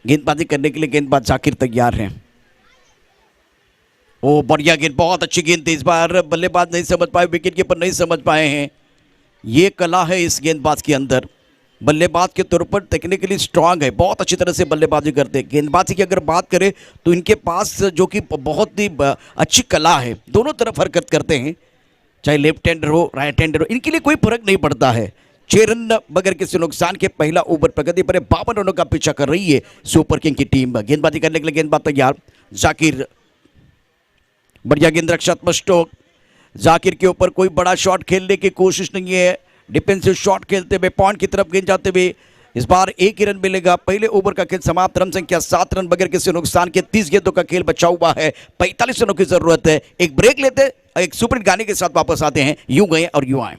D: गेंदबाजी करने के लिए गेंदबाज जाकिर तैयार हैं. ओ बढ़िया गेंद, बहुत अच्छी गेंद थी. इस बार बल्लेबाज नहीं समझ पाए, विकेट कीपर नहीं समझ पाए हैं. ये कला है इस गेंदबाज के अंदर. बल्लेबाज के तौर पर टेक्निकली स्ट्रांग है, बहुत अच्छी तरह से बल्लेबाजी करते हैं. गेंदबाजी की अगर बात करें तो इनके पास जो कि बहुत ही अच्छी कला है. दोनों तरफ हरकत करते हैं, चाहे लेफ्ट हैंडर हो राइट हैंडर हो, इनके लिए कोई फर्क नहीं पड़ता है. 6 रन बगैर किसी नुकसान के पहला ओवर प्रगति पर 52 रनों का पीछा कर रही है सुपर किंग की टीम. गेंदबाजी करने के लिए गेंदबाज तैयार. जाकिर बढ़िया गेंद रक्षात्मक स्ट्रोक। जाकिर के ऊपर कोई बड़ा शॉट खेलने की कोशिश नहीं है, डिफेंसिव शॉट खेलते हुए पॉइंट की तरफ गेंद जाते हुए इस बार एक ही रन मिलेगा। पहले ओवर का खेल समाप्त, रन संख्या 7 रन बगैर किसी नुकसान के। 30 गेंदों का खेल बचा हुआ है, 45 रनों की जरूरत है। एक ब्रेक लेते, एक सुपर हिट गाने के साथ वापस आते हैं। यूं गए और यूं आए।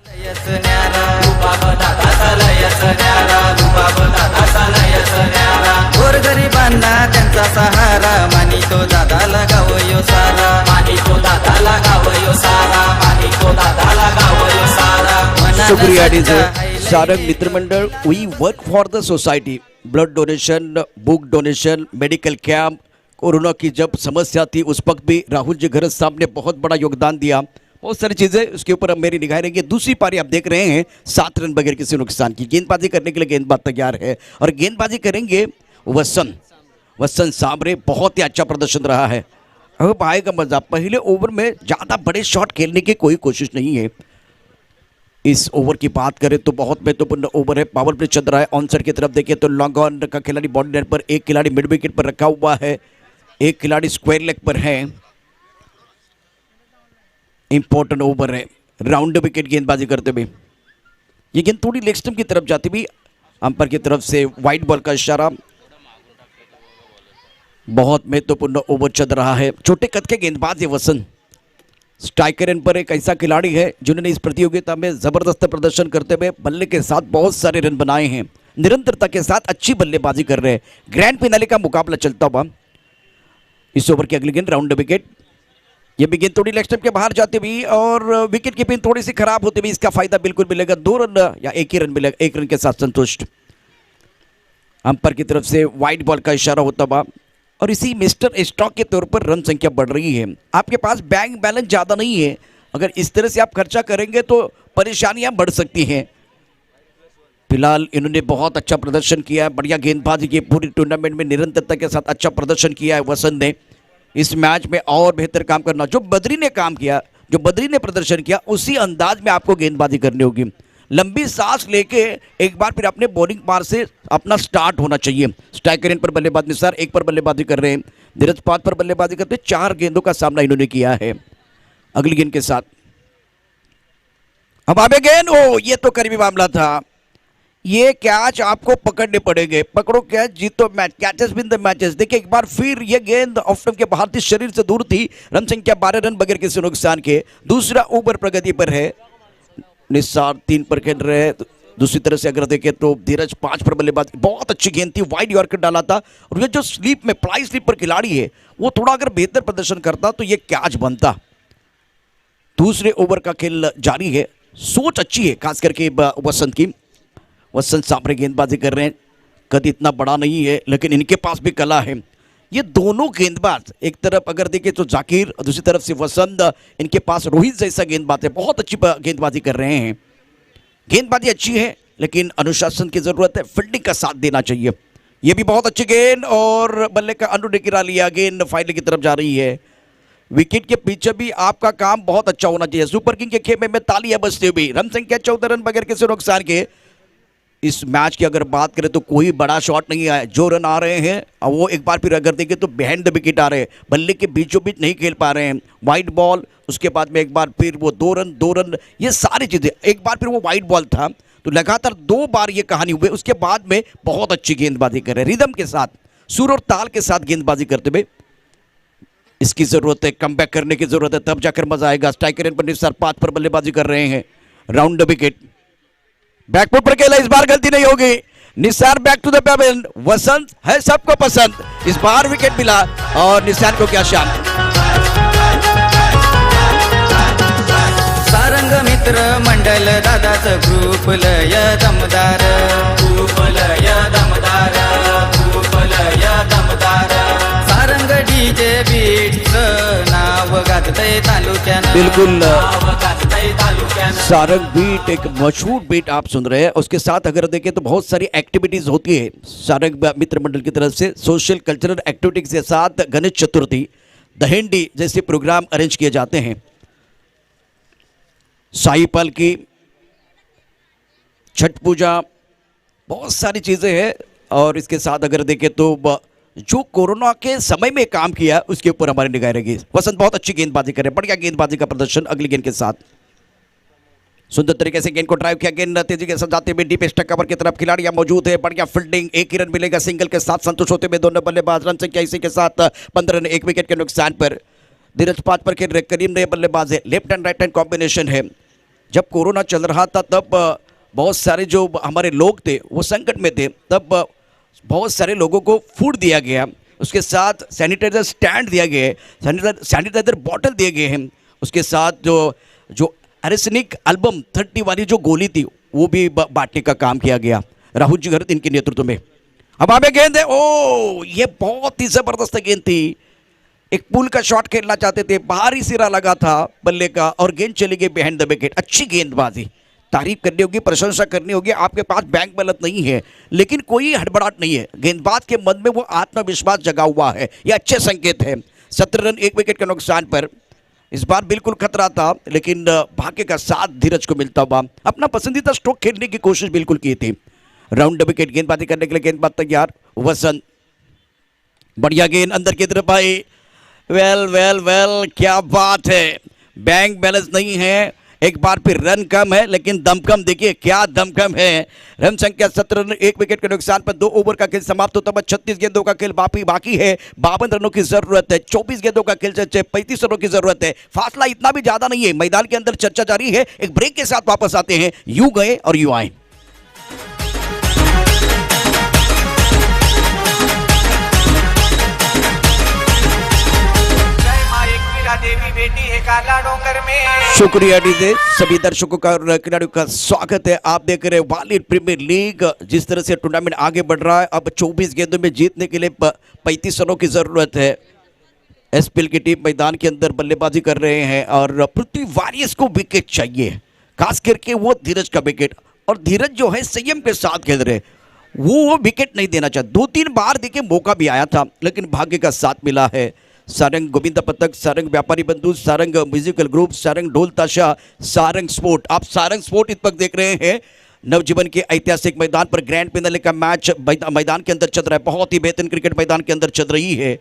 F: लयस न्यारा रुबाब दादाचा लयस न्यारा रुबाब दादाचा लयस न्यारा गोरगरिबांना त्यांचा सहारा मानितो दादाला गावयो सारा मानितो दादाला गावयो सारा मानितो दादाला गावयो सारा
D: शुक्रिया DJ. Sarang Mitra Mandal, we work for the society. Blood donation, book donation, medical camp, corona की जब समस्या थी उस वक्त भी राहुल जी घरत साहब ने बहुत बड़ा योगदान दिया। बहुत सारी चीज़ें उसके ऊपर अब मेरी निगाहें रहेंगी। दूसरी पारी आप देख रहे हैं 7 रन बगैर किसी नुकसान की। गेंदबाजी करने के लिए गेंदबाज तैयार है और गेंदबाजी करेंगे वसंत सामरे। बहुत ही अच्छा प्रदर्शन रहा है। अब आएगा मजा। पहले ओवर में ज़्यादा बड़े शॉट खेलने की कोई कोशिश नहीं है। इस ओवर की बात करें तो बहुत महत्वपूर्ण ओवर है। पावर प्ले चल रहा है। ऑन साइड की तरफ देखिए तो लॉन्ग ऑन का खिलाड़ी बॉडी लाइन पर, एक खिलाड़ी मिड विकेट पर रखा हुआ है, एक खिलाड़ी स्क्वायर लेग पर है। इंपॉर्टेंट ओवर है। राउंड विकेट गेंदबाजी करते हुए ये गेंद थोड़ी लेग स्टंप की तरफ जाती हुई, अंपायर की तरफ से वाइड बॉल का इशारा। बहुत महत्वपूर्ण ओवर चल रहा है। छोटे कद के गेंदबाज है वसंत। स्ट्राइकर एंड पर एक ऐसा खिलाड़ी है जिन्होंने इस प्रतियोगिता में जबरदस्त प्रदर्शन करते हुए बल्ले के साथ बहुत सारे रन बनाए हैं। निरंतरता के साथ अच्छी बल्लेबाजी कर रहे हैं। ग्रैंड फिनाले का मुकाबला चलता हुआ इस ओवर की अगली गेंद राउंड विकेट। ये भी गेंद थोड़ी लेग स्टंप के बाहर जाती हुई और विकेट कीपिंग थोड़ी सी खराब होती हुई इसका फायदा बिल्कुल मिलेगा। 2 रन या एक ही रन मिलेगा, 1 रन के साथ संतुष्ट। अंपायर की तरफ से वाइड बॉल का इशारा होता हुआ और इसी मिस्टर स्टॉक के तौर पर रन संख्या बढ़ रही है। आपके पास बैंक बैलेंस ज़्यादा नहीं है, अगर इस तरह से आप खर्चा करेंगे तो परेशानियां बढ़ सकती हैं। फिलहाल इन्होंने बहुत अच्छा प्रदर्शन किया है। बढ़िया गेंदबाजी की, पूरी टूर्नामेंट में निरंतरता के साथ अच्छा प्रदर्शन किया है वसंत ने। इस मैच में और बेहतर काम करना, जो बद्री ने काम किया, जो बद्री ने प्रदर्शन किया, उसी अंदाज में आपको गेंदबाजी करनी होगी। लंबी सांस लेके एक बार फिर अपने बॉलिंग पार से अपना स्टार्ट होना चाहिए। स्ट्राइकर एंड पर बल्लेबाज निसार 1 पर बल्लेबाजी कर रहे हैं। धीरज 5 पर बल्लेबाजी करते 4 गेंदों का सामना इन्होंने किया है। अगली गेंद के साथ अब आगे गेंद। ओ, ये तो करीबी मामला था। ये कैच आपको पकड़ने पड़ेंगे। पकड़ो कैच, जीतो match. Catches win the matches. देखिए एक बार फिर ये गेंद ऑफ स्टंप के बाहर थी, शरीर से दूर थी। रन संख्या 12 रन बगैर किसी नुकसान के। दूसरा ओवर प्रगति पर है। निसार 3 पर खेल रहे हैं। दूसरी तरफ से अगर देखें तो धीरज 5 पर बल्लेबाजी। बहुत अच्छी गेंद थी, वाइड यॉर्कर डाला था। और ये जो स्लीप में, फ्लाई स्लीप पर खिलाड़ी है, वो थोड़ा अगर बेहतर प्रदर्शन करता तो ये कैच बनता। दूसरे ओवर का खेल जारी है। सोच अच्छी है खास करके वसंत की। वसंत सामने गेंदबाजी कर रहे हैं। कद इतना बड़ा नहीं है लेकिन इनके पास भी कला है। ये दोनों गेंदबाज, एक तरफ अगर देखें तो जाकिर और दूसरी तरफ से वसंत, इनके पास रोहित जैसा गेंदबाज है। बहुत अच्छी गेंदबाजी कर रहे हैं। गेंदबाजी अच्छी है लेकिन अनुशासन की जरूरत है, फील्डिंग का साथ देना चाहिए। ये भी बहुत अच्छी गेंद और बल्ले का अंडू ने गिरा लिया। गेंद फाइनल की तरफ जा रही है। विकेट के पीछे भी आपका काम बहुत अच्छा होना चाहिए। सुपर किंग के खेमे में तालियां बजती हुई। रन संख्या 14 रन बगैर किसी नुकसान के। इस मैच की अगर बात करें तो कोई बड़ा शॉट नहीं आया। जो रन आ रहे हैं और वो एक बार फिर अगर देखें तो बिहाइंड द विकेट आ रहे हैं। बल्ले के बीचों बीच नहीं खेल पा रहे हैं। वाइड बॉल, उसके बाद में एक बार फिर वो 2 रन, ये सारी चीज़ें। एक बार फिर वो वाइड बॉल था तो लगातार 2 बार ये कहानी हुई। उसके बाद में बहुत अच्छी गेंदबाजी कर रहे हैं, रिदम के साथ, सुर और ताल के साथ गेंदबाजी करते हुए। इसकी जरूरत है, कमबैक करने की जरूरत है, तब जाकर मजा आएगा। स्ट्राइकर पर निसार 5 पर बल्लेबाजी कर रहे हैं। Round the wicket. बैकफुट पर खेला, इस बार गलती नहीं होगी। Nisar back to the pavilion. Vasant है सबको पसंद। इस बार विकेट मिला और निशान को क्या शान।
F: सारंग मित्र मंडल दादाचं ग्रुप लय दमदार, ग्रुप लय दमदार, ग्रुप लय दमदार। सारंग डीजे बीटचं नाव गाजतंय तालुक्यानं,
D: बिल्कुल।
F: नाव गाजतंय तालुक्यानं।
D: सारंग बीट एक मशहूर बीट आप सुन रहे हैं। उसके साथ अगर देखें तो बहुत सारी एक्टिविटीज होती है सारंग मित्र मंडल की तरफ से। सोशल कल्चरल एक्टिविटीज के साथ गणेश चतुर्थी, दहिंडी जैसे प्रोग्राम अरेंज किए जाते हैं। साई पालकी, छठ पूजा, बहुत सारी चीज़ें हैं। और इसके साथ अगर देखें तो जो कोरोना के समय में काम किया उसके ऊपर हमारी निगाह रहेगी। वसंत बहुत अच्छी गेंदबाजी करे, बढ़िया गेंदबाजी का प्रदर्शन अगली गेंद के साथ। सुंदर तरीके से गेंद को ड्राइव किया, गेंद तेजी के साथ जाते हुए डीप स्टक कवर की तरफ खिलाड़ी मौजूद है, बढ़िया फील्डिंग, एक ही रन मिलेगा सिंगल के साथ संतुष्ट होते हुए दोनों बल्लेबाज। रन संख्या इसी के साथ 15 रन, 1 विकेट के नुकसान पर। धीरज 5 पर खेल रहे, करीम नए बल्लेबाज है, left and right hand combination है। जब कोरोना चल रहा था तब बहुत सारे जो हमारे लोग थे वो संकट में थे, तब बहुत सारे लोगों को फूड दिया गया, उसके साथ सैनिटाइजर स्टैंड दिया गया है, सैनिटाइजर बॉटल दिए गए हैं, उसके साथ जो एरिसनिक एल्बम 30 वाली जो गोली थी वो भी बांटने का काम किया गया राहुल जी गर्द इनके नेतृत्व में। अब आगे गेंद है, ओ ये बहुत ही जबरदस्त गेंद थी। एक पुल का शॉट खेलना चाहते थे, बाहरी सिरा लगा था बल्ले का और गेंद चली गई बिहाइंड द विकेट। अच्छी गेंदबाजी, तारीफ करनी होगी, प्रशंसा करनी होगी। आपके पास बैंक बैलेंस नहीं है लेकिन कोई हड़बड़ाहट नहीं है, गेंदबाज के मन में वो आत्मविश्वास जगा हुआ है, ये अच्छे संकेत है। 17 रन 1 विकेट के नुकसान पर। इस बार बिल्कुल खतरा था लेकिन भाग्य का साथ धीरज को मिलता हुआ अपना पसंदीदा स्ट्रोक खेलने की कोशिश बिल्कुल की थी। राउंड द विकेट गेंदबाजी करने के लिए गेंदबाज तैयार। वसंत बढ़िया गेंद अंदर की तरफ आई। वेल वेल वेल, क्या बात है, बैंक बैलेंस नहीं है, एक बार फिर रन कम है लेकिन दमकम देखिए क्या दमकम है। रन संख्या 17 रन 1 विकेट के नुकसान पर 2 ओवर का खेल समाप्त होता है। 36 गेंदों का खेल बाकी है, 52 रनों की जरूरत है। 24 गेंदों का खेल से 35 रनों की जरूरत है। फासला इतना भी ज्यादा नहीं है, मैदान के अंदर चर्चा जारी है। एक ब्रेक के साथ वापस आते हैं, यूं गए और यूं आए।
H: देवी बेटी है काला डोंगर में।
D: शुक्रिया डीजे, सभी दर्शकों का और खिलाड़ियों का स्वागत है। आप देख रहे हैं वाली प्रीमियर लीग, जिस तरह से टूर्नामेंट आगे बढ़ रहा है। अब 24 गेंदों में जीतने के लिए 35 रनों की जरूरत है। एसपीएल की टीम मैदान के अंदर बल्लेबाजी कर रहे हैं और पृथ्वी वारियर्स को विकेट चाहिए, खास करके वो धीरज का विकेट। और धीरज जो है संयम के साथ खेल रहे, वो विकेट नहीं देना चाहते। 2-3 बार देखिए मौका भी आया था लेकिन भाग्य का साथ मिला है। सारंग गोविंदा पथक, सारंग व्यापारी बंधु, सारंग म्यूजिकल ग्रुप, सारंग ढोल ताशा, सारंग स्पोर्ट। आप सारंग स्पोर्ट इस वक्त देख रहे हैं नवजीवन के ऐतिहासिक मैदान पर ग्रैंड फिनाले का मैच मैदान के अंदर चल रहा है। बहुत ही बेहतरीन क्रिकेट मैदान के अंदर चल रही है।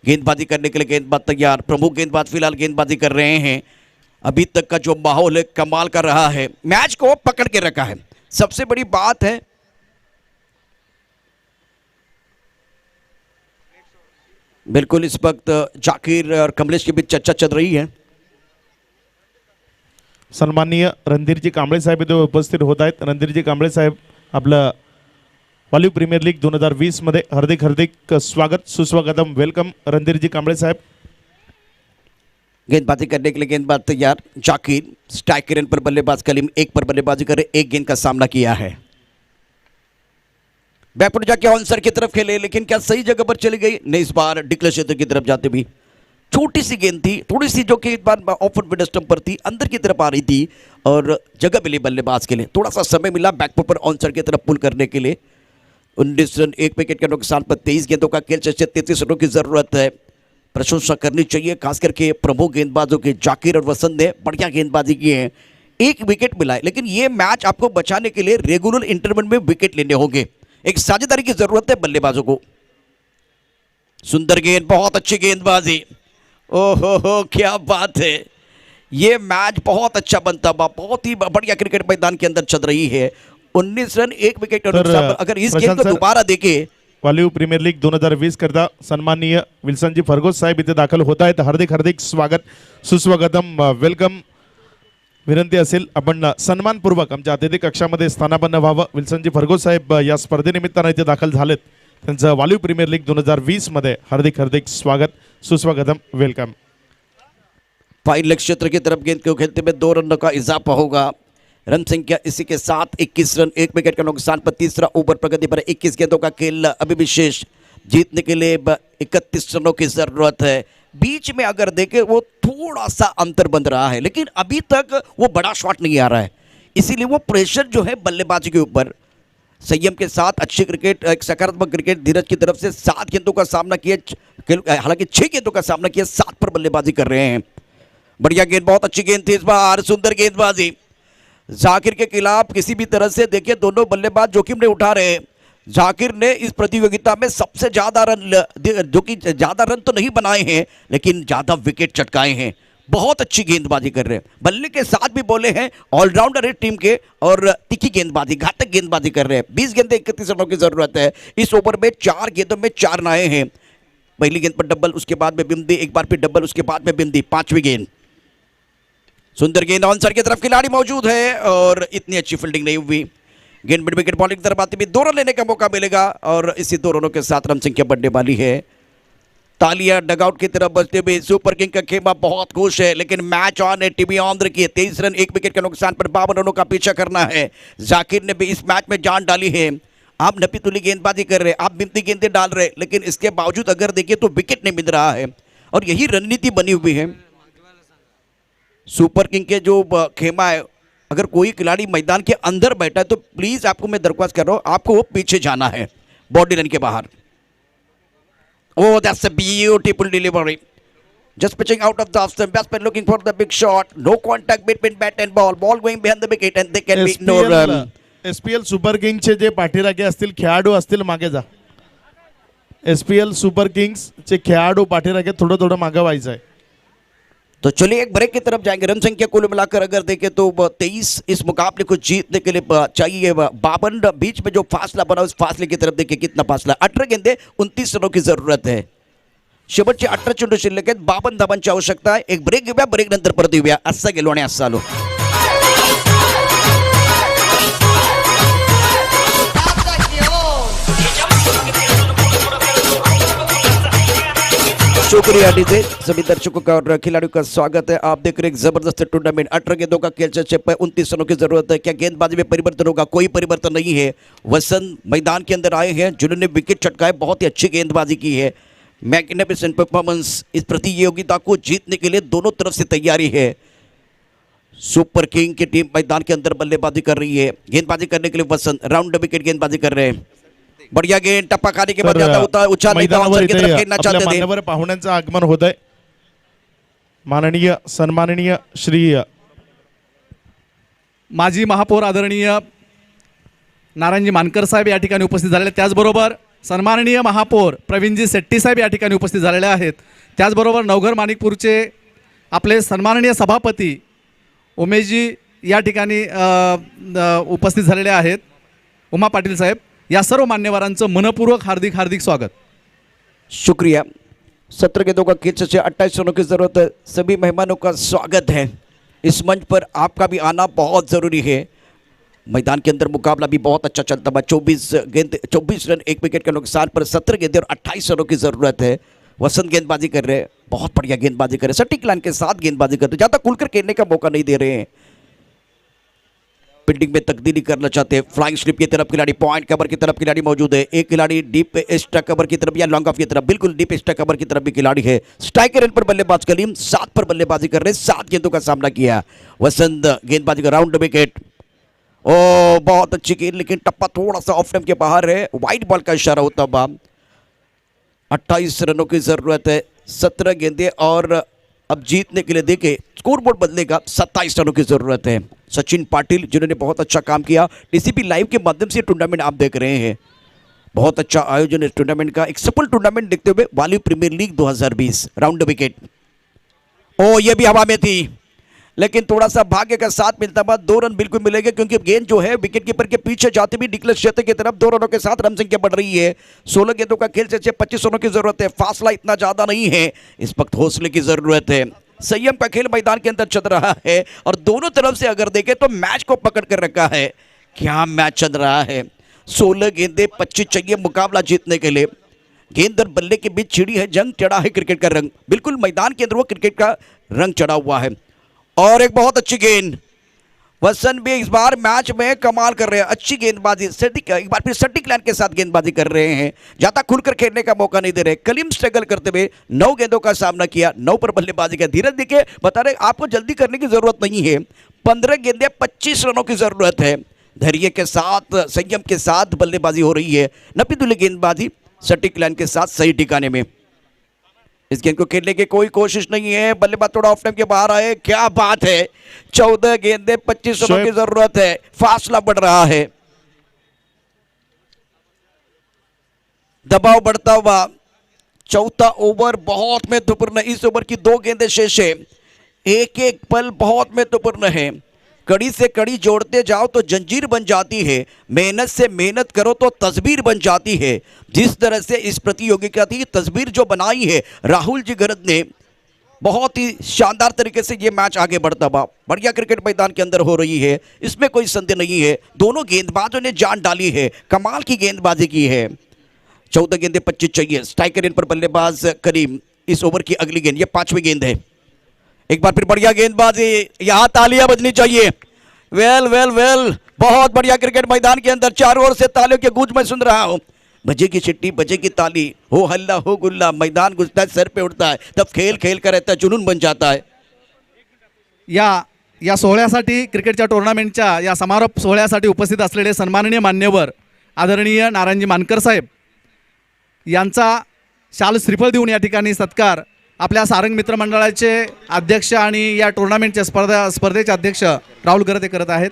D: गेंदबाजी करने के लिए गेंदबाज तैयार, प्रमुख गेंदबाज फिलहाल गेंदबाजी कर रहे हैं। अभी तक का जो माहौल है कमाल का रहा है, मैच को पकड़ के रखा है, सबसे बड़ी बात है। बिल्कुल इस वक्त जाकिर और कमलेश के बीच चर्चा चल रही है।
B: सन्माननीय रणधीरजी कांबळे साहेब इथे उपस्थित होत आहेत। रणधीरजी कांबळे साहेब, आपलं वालीव प्रीमियर लीग 2020 मध्ये हार्दिक हार्दिक स्वागत, सुस्वागतम, वेलकम रणधीरजी कांबळे साहेब।
D: गेंदबाजी करने के लिए गेंदबाज तैयार। जाकिर स्ट्राइक पर बल्लेबाज कलीम 1 पर बल्लेबाजी करे, 1 गेंद का सामना किया है। बैकफुट जाके ऑनसर की तरफ खेले लेकिन क्या सही जगह पर चली गई नहीं। इस बार डिक्लेयर क्षेत्र की तरफ जाते भी छोटी सी गेंद थी, थोड़ी सी, जो कि इस बार ऑफ मिड स्टंप पर थी, अंदर की तरफ आ रही थी और जगह मिली बल्लेबाज के लिए। थोड़ा सा समय मिला बैकफुट पर ऑनसर की तरफ पुल करने के लिए। 19 रन 1 विकेट के नुकसान पर 23 गेंदों का खेल, 33 रनों की जरूरत है। प्रशंसा करनी चाहिए खास करके प्रमुख गेंदबाजों के जाकिर और वसंत ने बढ़िया गेंदबाजी की है। 1 विकेट मिला है लेकिन ये मैच आपको बचाने के लिए रेगुलर इंटरवल में विकेट लेने होंगे। एक साझेदारी की जरूरत है बल्लेबाजों को। सुंदर गेंद, बहुत अच्छी गेंदबाजी, ओहो क्या बात है। ये मैच बहुत अच्छा बनता हुआ, बहुत ही बढ़िया क्रिकेट मैदान के अंदर चल रही है। 19 रन 1 विकेट, अगर इस गेंद को दोबारा देखे।
B: वालीव प्रीमियर लीग 2020 करता सन्माननीय विल्सनजी फर्गोस साहेब इथे दाखल होत आहेत। हार्दिक हार्दिक स्वागत, सुस्वागतम, वेलकम। विनंती असेल आपण सन्मानपूर्वक आमच्या अतिथी कक्षामध्ये स्थानापन्न व्हावं। विल्सनजी फर्गोस साहेब या स्पर्धेनिमित्तानं इथे दाखल झालेत, त्यांचं वालीव प्रीमियर लीग 2020 मध्ये हार्दिक हार्दिक स्वागत, सुस्वागतम, वेलकम।
D: फाइन लेग क्षेत्र की तरफ गेंद को खेलते में 2 रनों का इजाफा होगा। रन संख्या इसी के साथ 21 रन 1 विकेट का नुकसान पर। तीसरा ओवर प्रगति पर 21 गेंदों का खेल अभी भी शेष। जीतने के लिए 31 रनों की जरूरत है। बीच में अगर देखें वो थोड़ा सा अंतर बन रहा है लेकिन अभी तक वो बड़ा शॉट नहीं आ रहा है, इसीलिए वो प्रेशर जो है बल्लेबाजी के ऊपर। संयम के साथ अच्छी क्रिकेट, एक सकारात्मक क्रिकेट धीरज की तरफ से। 7 गेंदों का सामना किया, हालांकि 6 गेंदों का सामना किया, 7 पर बल्लेबाजी कर रहे हैं। बढ़िया गेंद, बहुत अच्छी गेंद थी इस बार, सुंदर गेंदबाजी। जाकिर के खिलाफ किसी भी तरह से देखिए दोनों बल्लेबाज जोखिम नहीं उठा रहे। जाकिर ने इस प्रतियोगिता में सबसे ज्यादा जो कि ज्यादा रन तो नहीं बनाए हैं लेकिन ज्यादा विकेट चटकाए हैं। बहुत अच्छी गेंदबाजी कर रहे हैं, बल्ले के साथ भी बोले हैं, ऑलराउंडर है टीम के और तीखी गेंदबाजी, घातक गेंदबाजी कर रहे हैं। 20 गेंदें 31 रनों की जरूरत है। इस ओवर में 4 गेंदों में 4 रन आए हैं। पहली गेंद पर डबल, उसके बाद में बिंदी, एक बार फिर डबल, उसके बाद में बिंदी। 5वीं गेंद, सुंदर गेंद ऑन की तरफ खिलाड़ी मौजूद है और इतनी अच्छी फील्डिंग नहीं हुई। गेंद मिड विकेट बॉलिंग की तरफ आते हुए 2 रन लेने का मौका मिलेगा और इसी 2 रनों के साथ रन संख्या बढ़ने वाली है। तालियां डगआउट की तरफ बजते हुए सुपर किंग का खेमा बहुत खुश है, लेकिन मैच ऑन है। टीम ऑन की 23 रन 1 विकेट के नुकसान पर 52 रनों का पीछा करना है। जाकिर ने भी इस मैच में जान डाली है। आप नपीतुली गेंदबाजी कर रहे हैं, आप बिनती गेंदें डाल रहे हैं, लेकिन इसके बावजूद अगर देखिए तो विकेट नहीं मिल रहा है और यही रणनीति बनी हुई है। सुपर किंग के जो खेमा है, अगर कोई खिलाड़ी मैदान के अंदर बैठा है तो प्लीज आपको मैं दरख्वास्त कर रहा हूं, आपको वो पीछे जाना है बॉडी लाइन के बाहर। Oh, that's a beautiful delivery. Just pitching out of the off stump. Batsman looking for the big shot. No contact between bat and ball. Ball going behind the wicket and they can be no run.
B: SPL super किंग्सचे जे पाठीराखे असतील, खेळाडू असतील, मागे जा. SPL super किंग्सचे खेळाडू पाठीराखे थोडं थोडं मागे व्हायचं आहे.
D: तो चलिए एक ब्रेक की तरफ जाएंगे। रन संख्या कुल मिलाकर अगर देखें तो 23 इस मुकाबले को जीतने के लिए चाहिए 52। बीच में जो फासला बना उस फासले की तरफ देखिए कितना फासला। 18 गेंदे 29 रनों की जरूरत है। शेवटचे 18 चेंडू शिल्लक आहेत। 52 धावांची आवश्यकता आहे। एक ब्रेक घेऊया, ब्रेक नंतर परत येऊया। असा गेलो आणि असा आलो। शुक्रिया डीजे। सभी दर्शकों का और खिलाड़ियों का स्वागत है। आप देख रहे हैं एक जबरदस्त टूर्नामेंट। 18 गेंदों का खेल चल पे 29 रनों की जरूरत है। क्या गेंदबाजी में परिवर्तन होगा? कोई परिवर्तन नहीं है। वसंत मैदान के अंदर आए हैं जिन्होंने विकेट चटकाए, बहुत ही अच्छी गेंदबाजी की है। Magnificent performance. इस प्रतियोगिता को जीतने के लिए दोनों तरफ से तैयारी है। सुपर किंग की टीम मैदान के अंदर बल्लेबाजी कर रही है। गेंदबाजी करने के लिए वसंत राउंड विकेट गेंदबाजी कर रहे हैं। बढ़िया गेंद, टप्पा खाने के बाद ज्यादा होता है, उछालने का अवसर की तरफ खेलना चाहते थे।
B: मान्यवर पाहुण्यांचं आगमन होत आहे। माननीय सन्माननीय श्री
I: माजी महापौर आदरणीय नारायणजी मानकर साहेब या ठिकाणी उपस्थित झालेले, त्याचबरोबर सन्माननीय महापौर प्रवीणजी शेट्टी साहेब या ठिकाणी उपस्थित झालेले आहेत। त्याचबरोबर नवघर माणिकपूरचे आपले सन्माननीय सभापती उमेशजी या ठिकाणी उपस्थित झालेले आहेत। उमा पाटील साहेब, या सर्व मान्यवरांचं मनपूर्वक हार्दिक हार्दिक स्वागत।
D: शुक्रिया। 17 गेंदों का खेल से 28 रनों की जरूरत है। सभी मेहमानों का स्वागत है। इस मंच पर आपका भी आना बहुत जरूरी है। मैदान के अंदर मुकाबला भी बहुत अच्छा चलता है। 24 रन 1 विकेट के नुकसान पर 17 गेंदें और 28 रनों की जरूरत है। वसंत गेंदबाजी कर रहे हैं, बहुत बढ़िया गेंदबाजी कर रहे हैं, सटीक लाइन के साथ गेंदबाजी कर रहे हैं, ज्यादा खुलकर खेलने का मौका नहीं दे रहे हैं। फील्डिंग में तब्दीली करना चाहते हैं। फ्लाइंग स्लिप की तरफ खिलाड़ी, पॉइंट कवर की तरफ खिलाड़ी मौजूद है। एक खिलाड़ी डीप एक्स्ट्रा कवर की तरफ या लॉन्ग ऑफ की तरफ, बिल्कुल डीप एक्स्ट्रा कवर की तरफ भी खिलाड़ी है। स्ट्राइक रन पर बल्लेबाज कलीम 7 पर बल्लेबाजी कर रहे हैं। 7 गेंदों का सामना किया। वसंत गेंदबाजी का राउंड विकेट। ओ बहुत अच्छी गेंद, लेकिन टप्पा थोड़ा सा ऑफ स्टंप के बाहर है। वाइड बॉल का इशारा होता हुआ। 28 रनों की जरूरत है। 17 गेंदें और अब जीतने के लिए देखे स्कोरबोर्ड बदलेगा। 27 रनों की जरूरत है। सचिन पाटिल जिन्होंने बहुत अच्छा काम किया। टीसीपी लाइव के माध्यम से टूर्नामेंट आप देख रहे हैं। बहुत अच्छा आयोजन इस टूर्नामेंट का। एक सफल टूर्नामेंट देखते हुए वाली प्रीमियर लीग 2020 राउंड विकेट। ओ ये भी हवा में थी, लेकिन थोड़ा सा भाग्य का साथ मिलता हुआ 2 रन बिल्कुल मिलेंगे, क्योंकि गेंद जो है विकेट कीपर के पीछे जाते भी निकले क्षेत्र की तरफ। 2 रनों के साथ रन संख्या बढ़ रही है। 16 गेंदों का खेल से 25 रनों की जरूरत है। फासला इतना ज्यादा नहीं है, इस वक्त हौसले की जरूरत है। संयम का खेल मैदान के अंदर चल रहा है और दोनों तरफ से अगर देखें तो मैच को पकड़ कर रखा है। क्या मैच चल रहा है। 16 गेंदे 25 चाहिए मुकाबला जीतने के लिए। गेंद और बल्ले के बीच छिड़ी है जंग, चढ़ा है क्रिकेट का रंग। बिल्कुल मैदान के अंदर वो क्रिकेट का रंग चढ़ा हुआ है। और एक बहुत अच्छी गेंद। वसंत भी इस बार मैच में कमाल कर रहे हैं। अच्छी गेंदबाजी, सटीक, एक बार फिर सटीक लाइन के साथ गेंदबाजी कर रहे हैं। ज्यादा खुलकर खेलने का मौका नहीं दे रहे। कलीम स्ट्रगल करते हुए 9 गेंदों का सामना किया। 9 पर बल्लेबाजी का। धीरज देखिए, बता रहे आपको जल्दी करने की जरूरत नहीं है। 15 गेंदें 25 रनों की जरूरत है। धैर्य के साथ, संयम के साथ बल्लेबाजी हो रही है। नपीतुली गेंदबाजी सटीक लाइन के साथ सही ठिकाने में। इस गेंद को खेलने की कोई कोशिश नहीं है। बल्लेबाज थोड़ा ऑफ टाइम के बाहर आए। क्या बात है। 14 गेंदे 25 रनों की जरूरत है। फासला बढ़ रहा है। दबाव बढ़ता हुआ चौथा ओवर बहुत महत्वपूर्ण। इस ओवर की 2 गेंदें शेष है। एक एक पल बहुत महत्वपूर्ण है। कड़ी से कड़ी जोड़ते जाओ तो जंजीर बन जाती है, मेहनत से मेहनत करो तो तस्वीर बन जाती है। जिस तरह से इस प्रतियोगिता की तस्वीर जो बनाई है राहुल जी गरद ने, बहुत ही शानदार तरीके से ये मैच आगे बढ़ता हुआ बढ़िया क्रिकेट मैदान के अंदर हो रही है, इसमें कोई संदेह नहीं है। दोनों गेंदबाजों ने जान डाली है, कमाल की गेंदबाजी की है। 14 गेंदें 25 चाहिए। स्ट्राइकर इन पर बल्लेबाज करीम। इस ओवर की अगली गेंद, ये 5वीं गेंद है। एक बार फिर बढ़िया गेंदबाजी, यहां तालियां बजनी चाहिए। वेल वेल वेल, बहुत बढ़िया क्रिकेट मैदान के अंदर चारों ओर से तालियों की गूंज मैं सुन रहा हूं। बजे की चिट्ठी, बजे की ताली, हो हल्ला हो गुल्ला, मैदान गुजता है, सर पे उठता है, तब खेल खेल का रहता है, जुनून बन जाता है।
I: या सोहळ्यासाठी, क्रिकेटच्या टुर्नामेंटच्या या समारोप सोहळ्यासाठी उपस्थित असलेले सन्माननीय मान्यवर आदरणीय नारायणजी मानकर साहेब यांचा शाल श्रीफळ देऊन या ठिकाणी सत्कार आपल्या सारंग मित्र मंडळाचे अध्यक्ष आणि या टुर्नामेंटचे स्पर्धेचे अध्यक्ष राहुल गरते करत आहेत।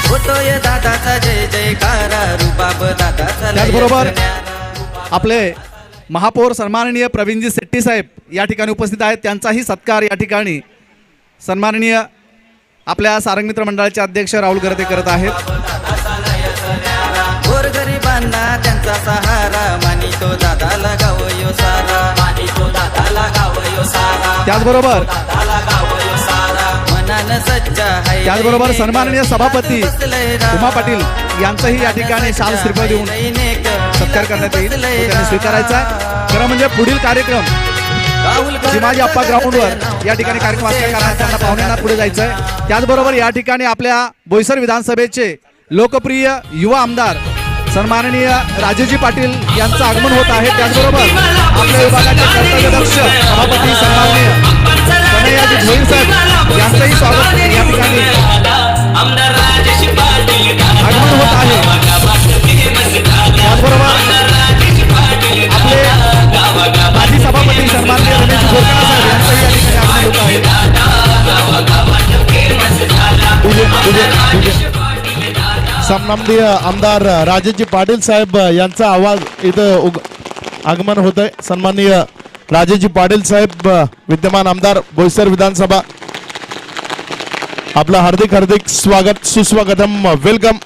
F: होतोय दादाचा जय जयकार, रुबाब दादाचा लय
I: त्याचबरोबर
F: न्यारा।
I: आपले महापौर सन्माननीय प्रवीणजी शेट्टी साहेब या ठिकाणी उपस्थित आहेत। त्यांचाही सत्कार या ठिकाणी सन्माननीय आपल्या सारंग मित्र मंडळाचे अध्यक्ष राहुल गरते करत आहेत।
F: गोरगरिबांना त्यांचा सहारा, मानितो दादाला गावयो सारा, मानितो दादाला गावयो सारा।
I: त्याचबरोबर
F: मनानं सच्चा है।
I: त्याचबरोबर सन्माननीय सभापती उमा पाटील यांचाही या ठिकाणी शाल श्रीफळ देऊन सत्कार करण्यात येईल, तो त्यांनी स्वीकारायचा आहे। खरं म्हणजे पुढील कार्यक्रम शिवाजी अप्पा ग्राउंडवर या ठिकाणी कार्यक्रम असल्या कारणाने त्यांना पाहुण्यांना पुढे जायचं आहे। त्याचबरोबर या ठिकाणी आपल्या बोईसर विधानसभेचे लोकप्रिय युवा आमदार सन्माननीय राजेजी पाटील यांचं आगमन होत आहे। त्याचबरोबर आपल्या विभागाचे कर्तव्यदक्ष सभापती सन्माननीय कन्हैयाजी भोईर साहेब यांचंही स्वागत या ठिकाणी आगमन होत आहे। त्याचबरोबर आपले माजी सभापती सन्माननीय रमेश गोरकणा साहेब यांचंही या ठिकाणी आगमन होत आहे।
B: सन्माननीय आमदार राजेशजी पाटील साहेब यांचा आवाज इथं आगमन होत आहे। सन्माननीय राजेशजी पाटील साहेब विद्यमान आमदार बोईसर विधानसभा, आपलं हार्दिक हार्दिक स्वागत, सुस्वागतम, वेलकम।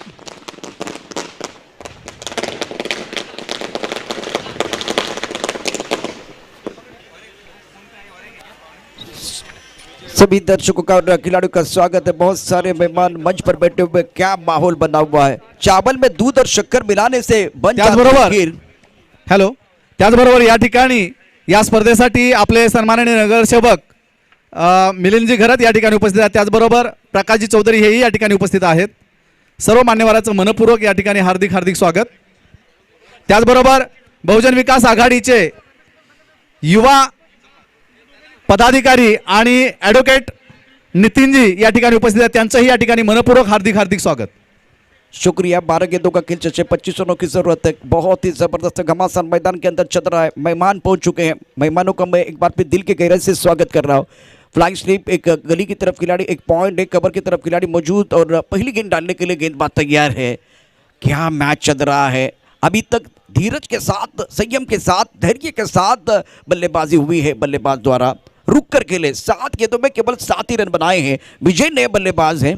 D: सभी दर्शकों का और खिलाड़ियों का स्वागत है। बहुत सारे मेहमान मंच पर बैठे हुए, क्या माहौल बना हुआ है। चावल में दूध और शक्कर मिलाने से बन जाती है खीर।
I: हॅलो, त्याचबरोबर या ठिकाणी या स्पर्धेसाठी आपले सन्माननीय नगरसेवक मिलिंदजी घरत या ठिकाणी उपस्थित आहेत। त्याचबरोबर प्रकाशजी चौधरी हेही या ठिकाणी उपस्थित आहेत। सर्व मान्यवरांचं मनपूर्वक या ठिकाणी हार्दिक हार्दिक स्वागत। त्याचबरोबर बहुजन विकास आघाडीचे युवा पदाधिकारी आणि ॲडव्होकेट नितीनजी या ठिकाणी उपस्थित आहेत, त्यांचंही या ठिकाणी मनपूर्वक हार्दिक हार्दिक स्वागत।
D: शुक्रिया। 12 गेंदों का खेल, 25 रनों की जरूरत है। बहुत ही जबरदस्त घमासान मैदान के अंदर चल रहा है। मेहमान पहुंच चुके हैं, मेहमानों का मैं एक बार फिर दिल के गहराई से स्वागत कर रहा हूँ। फ्लाइंग स्लिप, एक गली की तरफ खिलाड़ी, एक पॉइंट, एक कवर की तरफ खिलाड़ी मौजूद और पहली गेंद डालने के लिए गेंदबाज तैयार है। क्या मैच चल रहा है अभी तक। धीरज के साथ, संयम के साथ, धैर्य के साथ बल्लेबाजी हुई है बल्लेबाज द्वारा। रुक कर खेले, 7 गेंदों में केवल 7 ही रन बनाए हैं। विजय नए बल्लेबाज हैं।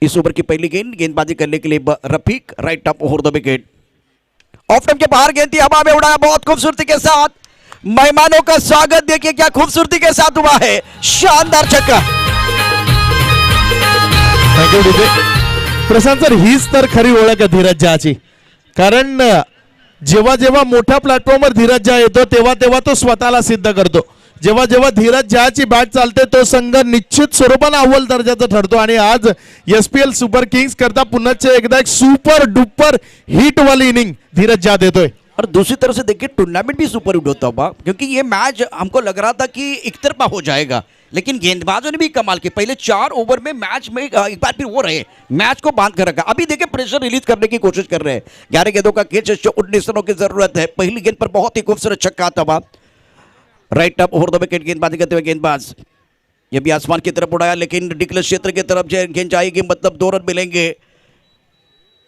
D: इस ओवर की पहली गेंद गेंदबाजी करने के लिए Rafiq, right up over the wicket. Off stump के बाहर गेंद थी, हवा में उड़ाया बहुत खूबसूरती के साथ। मेहमानों का स्वागत देखिए क्या खूबसूरती के साथ हुआ है, शानदार छक्का।
B: थँक्यू विजय। प्रशांत सर, हीच तर खरी ओळख आहे धीरज झहाची। कारण जेव्हा जेव्हा मोठ्या प्लॅटफॉर्मवर धीरज झहा येतो तेव्हा तेव्हा तो स्वतःला सिद्ध करतो। जेव्हा जेव्हा धीरज झहाची बॅट चालते तो संघ निश्चित स्वरूपाने अव्वल दर्जाचा ठरतो। आणि आज SPL सुपर किंग्स करता पुन्हा एकदा एक सुपर डुपर हिट वाली इनिंग धीरज झहा देतोय।
D: और दूसरी तरफ से देखिए टूर्नामेंट भी सुपर हिट होता हुआ, क्योंकि ये मैच हमको लग रहा था कि एक तरफा हो जाएगा, लेकिन गेंदबाजों ने भी कमाल की पहले 4 ओवर में मैच में एक बार फिर वो रहे, मैच को बांध कर रखा। अभी देखिए प्रेशर रिलीज करने की कोशिश कर रहे हैं। 11 गेंदों का खेल, 19 रनों की जरूरत है। पहली गेंद पर बहुत ही खूबसूरत छक्का था। Right up over the wicket, गेंदबाजी करते हुए गेंदबाज ये भी आसमान की तरफ उड़ाया, लेकिन रिडिकुलस क्षेत्र की तरफ गेंद जाएगी, मतलब 2 रन मिलेंगे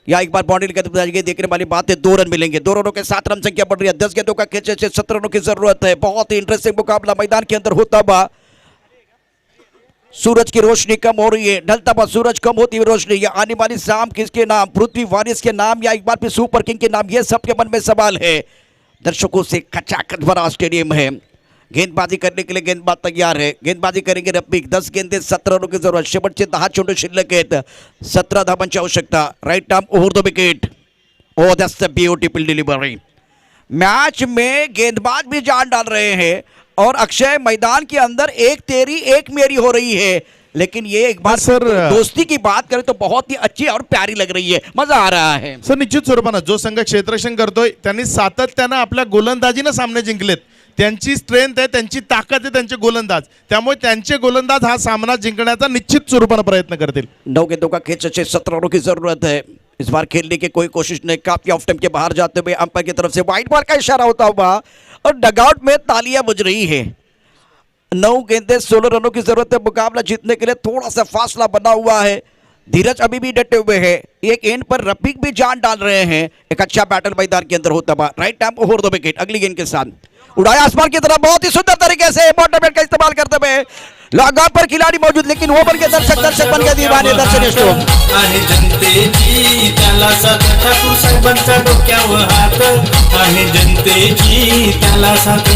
D: या एक बार बाउंड्री की तरफ जाएगी। देखने वाली बात है, 2 रन मिलेंगे। 2 रनों के 7 रन संख्या बढ़ रही है। 10 गेंदों का खेल से 17 रनों की जरूरत है। बहुत ही इंटरेस्टिंग मुकाबला मैदान के अंदर होता हुआ। सूरज की रोशनी कम हो रही है, ढलता हुआ सूरज, कम होती हुई रोशनी। ये आने वाली शाम किसके नाम, पृथ्वी वारिस के नाम या एक बार फिर सुपर किंग के नाम, ये सबके मन में सवाल है। दर्शकों से खचाखच भरा स्टेडियम है। गेंदबाजी करने के लिए गेंदबाज तैयार है। गेंदबाजी करेंगे रफीक। 10 गेंदे 17 रनों की जरूरत। शेवटचे 10 चेंडू शिल्लक आहेत। 17 धावांची आवश्यकता। Right arm over the wicket. Oh that's a beautiful delivery. Match में गेंदबाज भी जान डाल रहे हैं और अक्षय मैदान के अंदर एक तेरी एक मेरी हो रही है। लेकिन ये एक बार
B: सर,
D: दोस्ती की बात करें तो बहुत ही अच्छी और प्यारी लग रही है, मजा आ रहा है।
B: सर निश्चित स्वरूपानं जो संघ क्षेत्ररक्षण करतोय त्यांनी सातत्यानं आपल्या गोलंदाजीनं सामने जिंकलेत. त्यांची स्ट्रेंथ आहे, त्यांची ताकद आहे, त्यांचे गोलंदाज, त्यामुळे त्यांचे गोलंदाज हा सामना जिंकण्याचा निश्चित स्वरूपानं प्रयत्न करतील.
D: 9 गेंदों का खेल से 17 रनों की जरूरत है। इस बार खेलने की कोई कोशिश नहीं, काफी ऑफ टाइम के बाहर जाते हुए अंपायर की तरफ से वाइड बॉल का इशारा होता हुआ और डगआउट में तालियां बज रही है। 9 गेंदे 16 रनों की जरूरत है। मुकाबला जीतने के लिए थोड़ा सा फासला बना हुआ है। धीरज अभी भी डटे हुए हैं। एक एंड पर रफीक भी जान डाल रहे हैं। एक अच्छा बैटल मैदान के अंदर होता हुआ। Right arm over the wicket. अगली गेंद के साथ उड़ाया आसमान की तरफ, बहुत ही सुंदर तरीके से बॉटम बैट का इस्तेमाल करते हुए। लॉग ऑन पर खिलाड़ी मौजूद, लेकिन ओवर के दर्शक बन गए दीवाने। दर्शक स्टोर
C: आहे जनतेची त्याला साथ, ठाकूर साहेबांचा डोक्यावर हात आहे जनतेची त्याला साथ,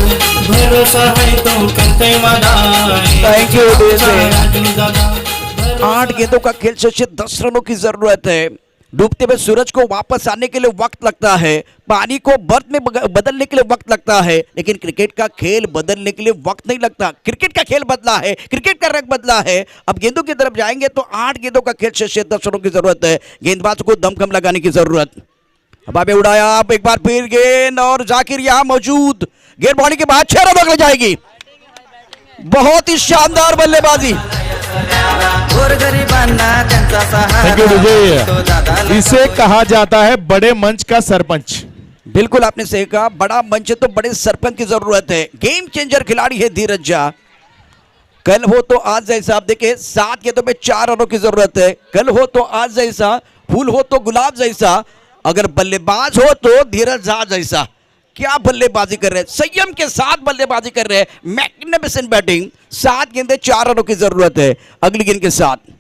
C: भरोसा है तो करते वादा।
D: थैंक यू
C: राजू दादा।
D: 8 गेंदों का खेल से 10 रनों की जरूरत है। डूबते हुए सूरज को वापस आने के लिए वक्त लगता है, पानी को बर्फ में बदलने के लिए वक्त लगता है, लेकिन क्रिकेट का खेल बदलने के लिए वक्त नहीं लगता। क्रिकेट का खेल बदला है, क्रिकेट का रंग बदला है। अब गेंदों की तरफ जाएंगे तो 8 गेंदों का खेल से 10 रनों की जरूरत है। गेंदबाज को दमखम लगाने की जरूरत। अब आगे उड़ाया, अब एक बार फिर गेंद और जाकिर यहां मौजूद। गेंद बॉडी के बाद 6 रनों के जाएगी। बहुत ही शानदार बल्लेबाजी।
F: गोरगरिबांना त्यांचा
B: थैंक यू
F: सहारा
B: विजय.
F: तो दादा
B: इसे कहा जाता है बड़े मंच का सरपंच.
D: बिल्कुल आपने सही कहा, बड़ा मंच है तो बड़े सरपंच की जरूरत है। गेम चेंजर खिलाड़ी है धीरज झा। कल हो तो आज जैसा, आप देखिए 7 गेंदों में 4 रनों की जरूरत है। कल हो तो आज जैसा, फूल हो तो गुलाब जैसा, अगर बल्लेबाज हो तो धीरज झा जैसा। क्या बल्लेबाजी कर रहे हैं, संयम के साथ बल्लेबाजी कर रहे हैं। Magnificent batting. 7 गेंदे 4 रनों की जरूरत है। अगली गेंद के साथ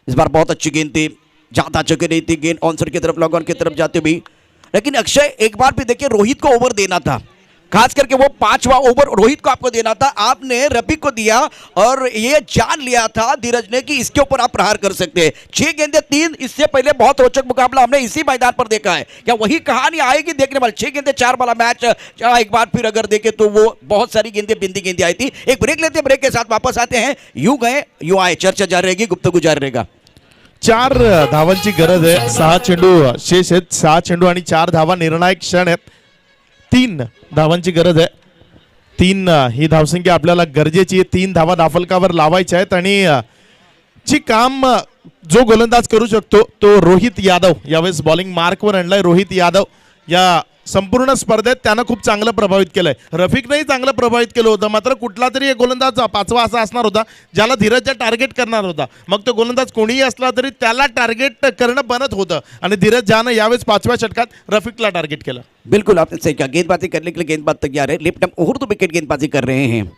D: इस बार बहुत अच्छी गेंद थी, ज्यादा जगह नहीं थी। गेंद ऑनसाइड की तरफ, लॉग ऑन की तरफ जाते हुए, लेकिन अक्षय एक बार भी देखिए रोहित को ओवर देना था, खास करके वो 5वां ओवर रोहित को आपको देना था। आपने रफीक को दिया और ये जान लिया था धीरज ने कि इसके ऊपर आप प्रहार कर सकते हैं। 6 गेंदे 3, इससे पहले बहुत रोचक मुकाबला हमने इसी मैदान पर देखा है। क्या वही कहानी आएगी देखने वाले? 6 गेंदे 4 वाला मैच एक बार फिर अगर देखें तो वो बहुत सारी गेंदे बिंदी गेंदे आई थी। एक ब्रेक लेते, ब्रेक के साथ वापस आते हैं। यूं गए यूं आए, चर्चा जारी रहेगी, गुफ्तगू जारी रहेगा।
B: 4 धावांची गरज आहे. 6 चेंडू शेष आहेत. 6 चेंडू आणि 4 धावा निर्णायक क्षण आहेत. 3 धावांची गरज आहे. 3 ही धावसंख्या आपल्याला गरजेची आहे. 3 धावा धाफलकावर लावायच्या आहेत आणि जी काम जो गोलंदाज करू शकतो तो रोहित यादव. यावेळेस बॉलिंग मार्कवर आणलाय रोहित यादव. या संपूर्ण स्पर्धेत त्यानं खूप चांगलं प्रभावित केलंय. रफीकनेही चांगलं प्रभावित केलं होतं, मात्र कुठला तरी एक गोलंदाज 5वा असा असणार होता ज्याला धीरजच्या टार्गेट करणार होता. मग तो गोलंदाज कोणीही असला तरी त्याला टार्गेट करणं बनत होतं आणि धीरज झहानं यावेळेस 5व्या षटकात रफीकला टार्गेट केलं.
D: बिल्कुल आपने सही कहा, गेंदबाजी करने के लिए गेंदबाज तैयार है। Left arm over the wicket गेंदबाजी कर रहे हैं।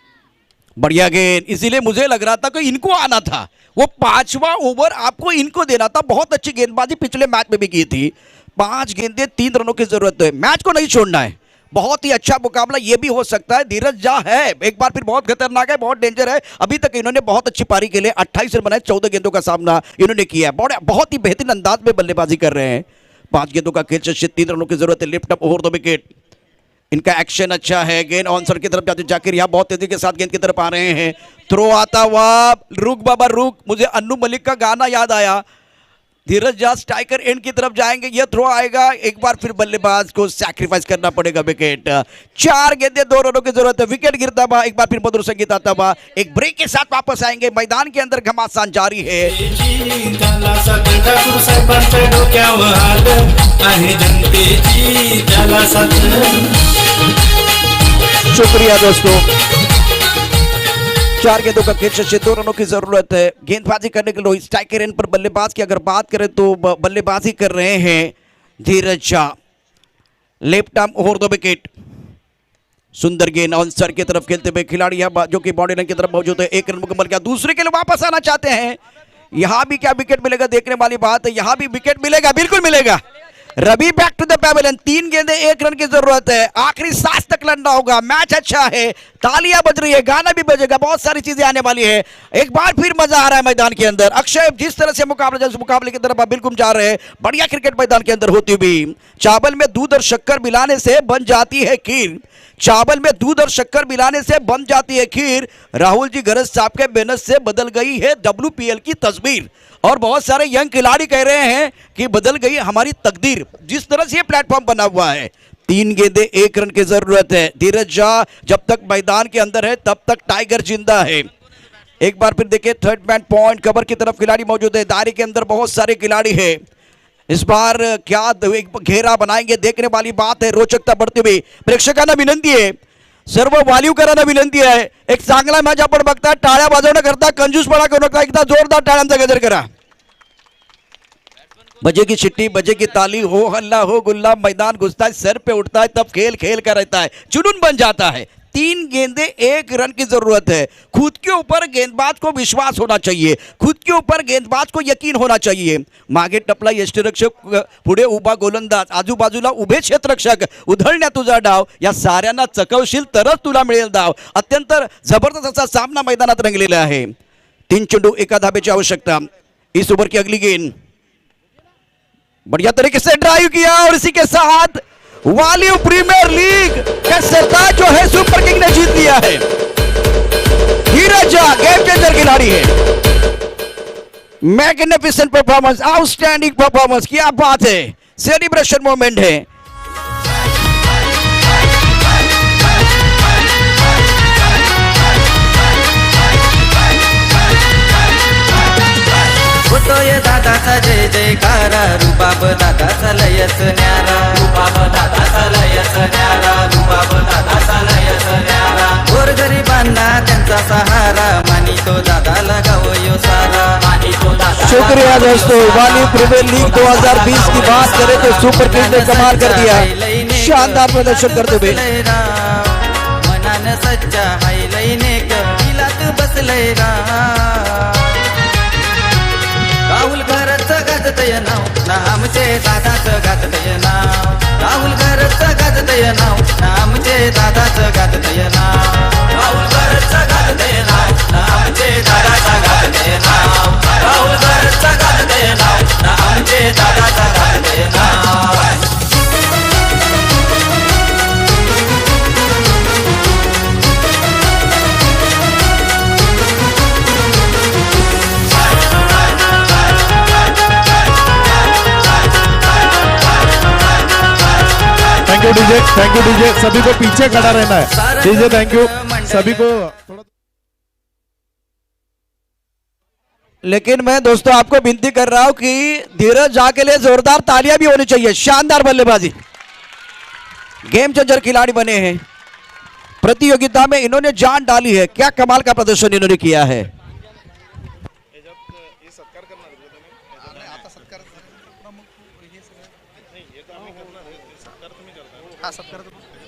D: बढ़िया गेंद, इसीलिए मुझे लग रहा था कि इनको आना था, वो 5वां ओवर आपको इनको देना था। बहुत अच्छी गेंदबाजी पिछले मैच में भी की थी। 5 गेंदे 3 रनों की जरूरत है। मैच को नहीं छोड़ना है। बहुत ही अच्छा मुकाबला ये भी हो सकता है। धीरज झा है एक बार फिर बहुत खतरनाक है, बहुत डेंजर है। अभी तक इन्होंने बहुत अच्छी पारी के लिए 28 रन बनाए, 14 गेंदों का सामना इन्होंने किया है। बहुत ही बेहतरीन अंदाज में बल्लेबाजी कर रहे हैं। 5 गेंदों का खेल से 3 रनों की जरूरत है। Lift up over the wicket. इनका एक्शन अच्छा है। गेंद ऑनसाइड की तरफ जाते, जाकिर यहाँ बहुत तेजी के साथ गेंद की तरफ आ रहे हैं। थ्रो आता हुआ, रुक बाबा रुक, मुझे अन्नू मलिक का गाना याद आया। धीरज झा स्ट्राइकर एंड की तरफ जाएंगे, ये थ्रो आएगा। एक बार फिर बल्लेबाज को सैक्रिफाइस करना पड़ेगा। विकेट। 4 गेंदे 2 रनों की जरूरत है। विकेट गिरता हुआ, एक बार फिर मधुर संगीत आता हुआ। एक ब्रेक के साथ वापस आएंगे। मैदान के अंदर घमासान जारी है।
C: त्याला साथ, ठाकूर साहेबांच्या डोक्यावर हात आहे जनतेची त्याला साथ.
D: शुक्रिया दोस्तों। 4 गेंदों का खेल शशि, 2 रनों की जरूरत है गेंदबाजी करने के लिए। स्ट्राइकर एंड पर बल्लेबाज की अगर बात करें तो बल्लेबाजी कर रहे हैं Dheeraj Jha. Left arm over the wicket. सुंदर गेंद ऑन सर की तरफ खेलते हुए खिलाड़ी यहाँ जो कि बॉडी लाइन की तरफ मौजूद है। 1 रन मुकम्मल किया, दूसरे के लिए वापस आना चाहते हैं। यहां भी क्या विकेट मिलेगा देखने वाली बात है। यहां भी विकेट मिलेगा, बिल्कुल मिलेगा। Ravi back to the pavilion. 3 गेंदे 1 रन की जरूरत है। आखिरी सांस तक लड़ना होगा। मैच अच्छा है, तालियां बज रही है, गाना भी बजेगा, बहुत सारी चीजें आने वाली है। एक बार फिर मजा आ रहा है मैदान के अंदर। अक्षय जिस तरह से मुकाबले की तरफ आप बिल्कुल जा रहे हैं, बढ़िया क्रिकेट मैदान के अंदर होती हुई। चावल में दूध और शक्कर मिलाने से बन जाती है खीर। चावल में दूध और शक्कर मिलाने से बन जाती है खीर। राहुल जी गरज साहब के मेहनत से बदल गई है WPL की तस्वीर। और बहुत सारे यंग खिलाड़ी कह रहे हैं कि बदल गई हमारी तकदीर, जिस तरह से ये प्लेटफॉर्म बना हुआ है। 3 गेंदे 1 रन की जरूरत है। धीरज झा जब तक मैदान के अंदर है तब तक टाइगर जिंदा है। एक बार फिर देखिए, थर्ड मैन पॉइंट कवर की तरफ खिलाड़ी मौजूद है। दायरे के अंदर बहुत सारे खिलाड़ी है। इस बार क्या एक घेरा बनाएंगे देखने वाली बात है। रोचकता बढ़ती हुई प्रेक्षकांना विनंती आहे, सर्व वालीवकरांना विनंती आहे, एक चांगला मॅच आपण बघता, टाळ्या वाजवण्याकरता कंजूसपणा करू नका, एकदा जोरदार टाळ्यांचा गजर करा। बजेगी चिट्ठी, बजेगी ताली, हो हल्ला हो गुल्ला, मैदान घुसता है, सर पे उठता है, तब खेल खेल का रहता है, जुनून बन जाता है। 3 गेंदे 1 रन की जरूरत है। खुद के ऊपर गेंदबाज को विश्वास होना चाहिए, खुद के ऊपर गेंदबाज को यकीन होना चाहिए। मागे टपला यष्टिरक्षक, पुढे उभा गोलंदाज, आजूबाजूला उभे क्षेत्ररक्षक, उधळण्या तुझा डाव, या साऱ्यांना चकवशील तरच तुला मिळेल धाव। अत्यंत जबरदस्त असा सामना मैदानात रंगलेला आहे। 3 चेंडू 1 धाब्याची आवश्यकता। इस ओवर की अगली गेंद बढ़िया तरीके से ड्राइव किया और इसी के साथ वालियो प्रीमियर लीग का सरताज जो है सुपर किंग ने जीत लिया है। धीरज झा गेम चेंजर खिलाड़ी है। मैग्निफिसेंट परफॉर्मेंस, आउटस्टैंडिंग परफॉर्मेंस, क्या बात है, सेलिब्रेशन मोमेंट है।
F: होतोय दादाचा जय जयकारा, रुबाब दादाचा लयच न्यारा, रुबाब दादाचा लयच न्यारा, रुबाब दादाचा लयच न्यारा। गोरगरिबांना त्यांचा सहारा, मानितो दादाला गावयो सारा, मानितो दादा।
D: शुक्रिया दोस्तों, वाली प्रीमियर लीग 2020 की बात करें तो सुपर किंग्स ने कमाल कर दिया, शानदार प्रदर्शन करते हुए।
F: मनान सच्चा हाय लईने दिलात बसलय राहुल घरचं गाजतय नाव, नामचे दादाचं गाजतय नाव, राहुल घरचं गाजतय नाव, नामचे दादाचं गाजतय नाव, राहुल घरचं गाजतय नाव, नामचे दादाचं गाजतय नाव, राहुल घरचं गाजतय नाव, नामचे दादाचं गाजतय नाव।
B: थैंक यू डीजे, सभी को पीछे खड़ा रहना है। डीजे थैंक यू सभी को।
D: लेकिन मैं दोस्तों आपको विनती कर रहा हूं कि धीरज झा के लिए जोरदार तालियां भी होनी चाहिए। शानदार बल्लेबाजी, गेम चेंजर खिलाड़ी बने हैं। प्रतियोगिता में इन्होंने जान डाली है। क्या कमाल का प्रदर्शन इन्होंने किया है।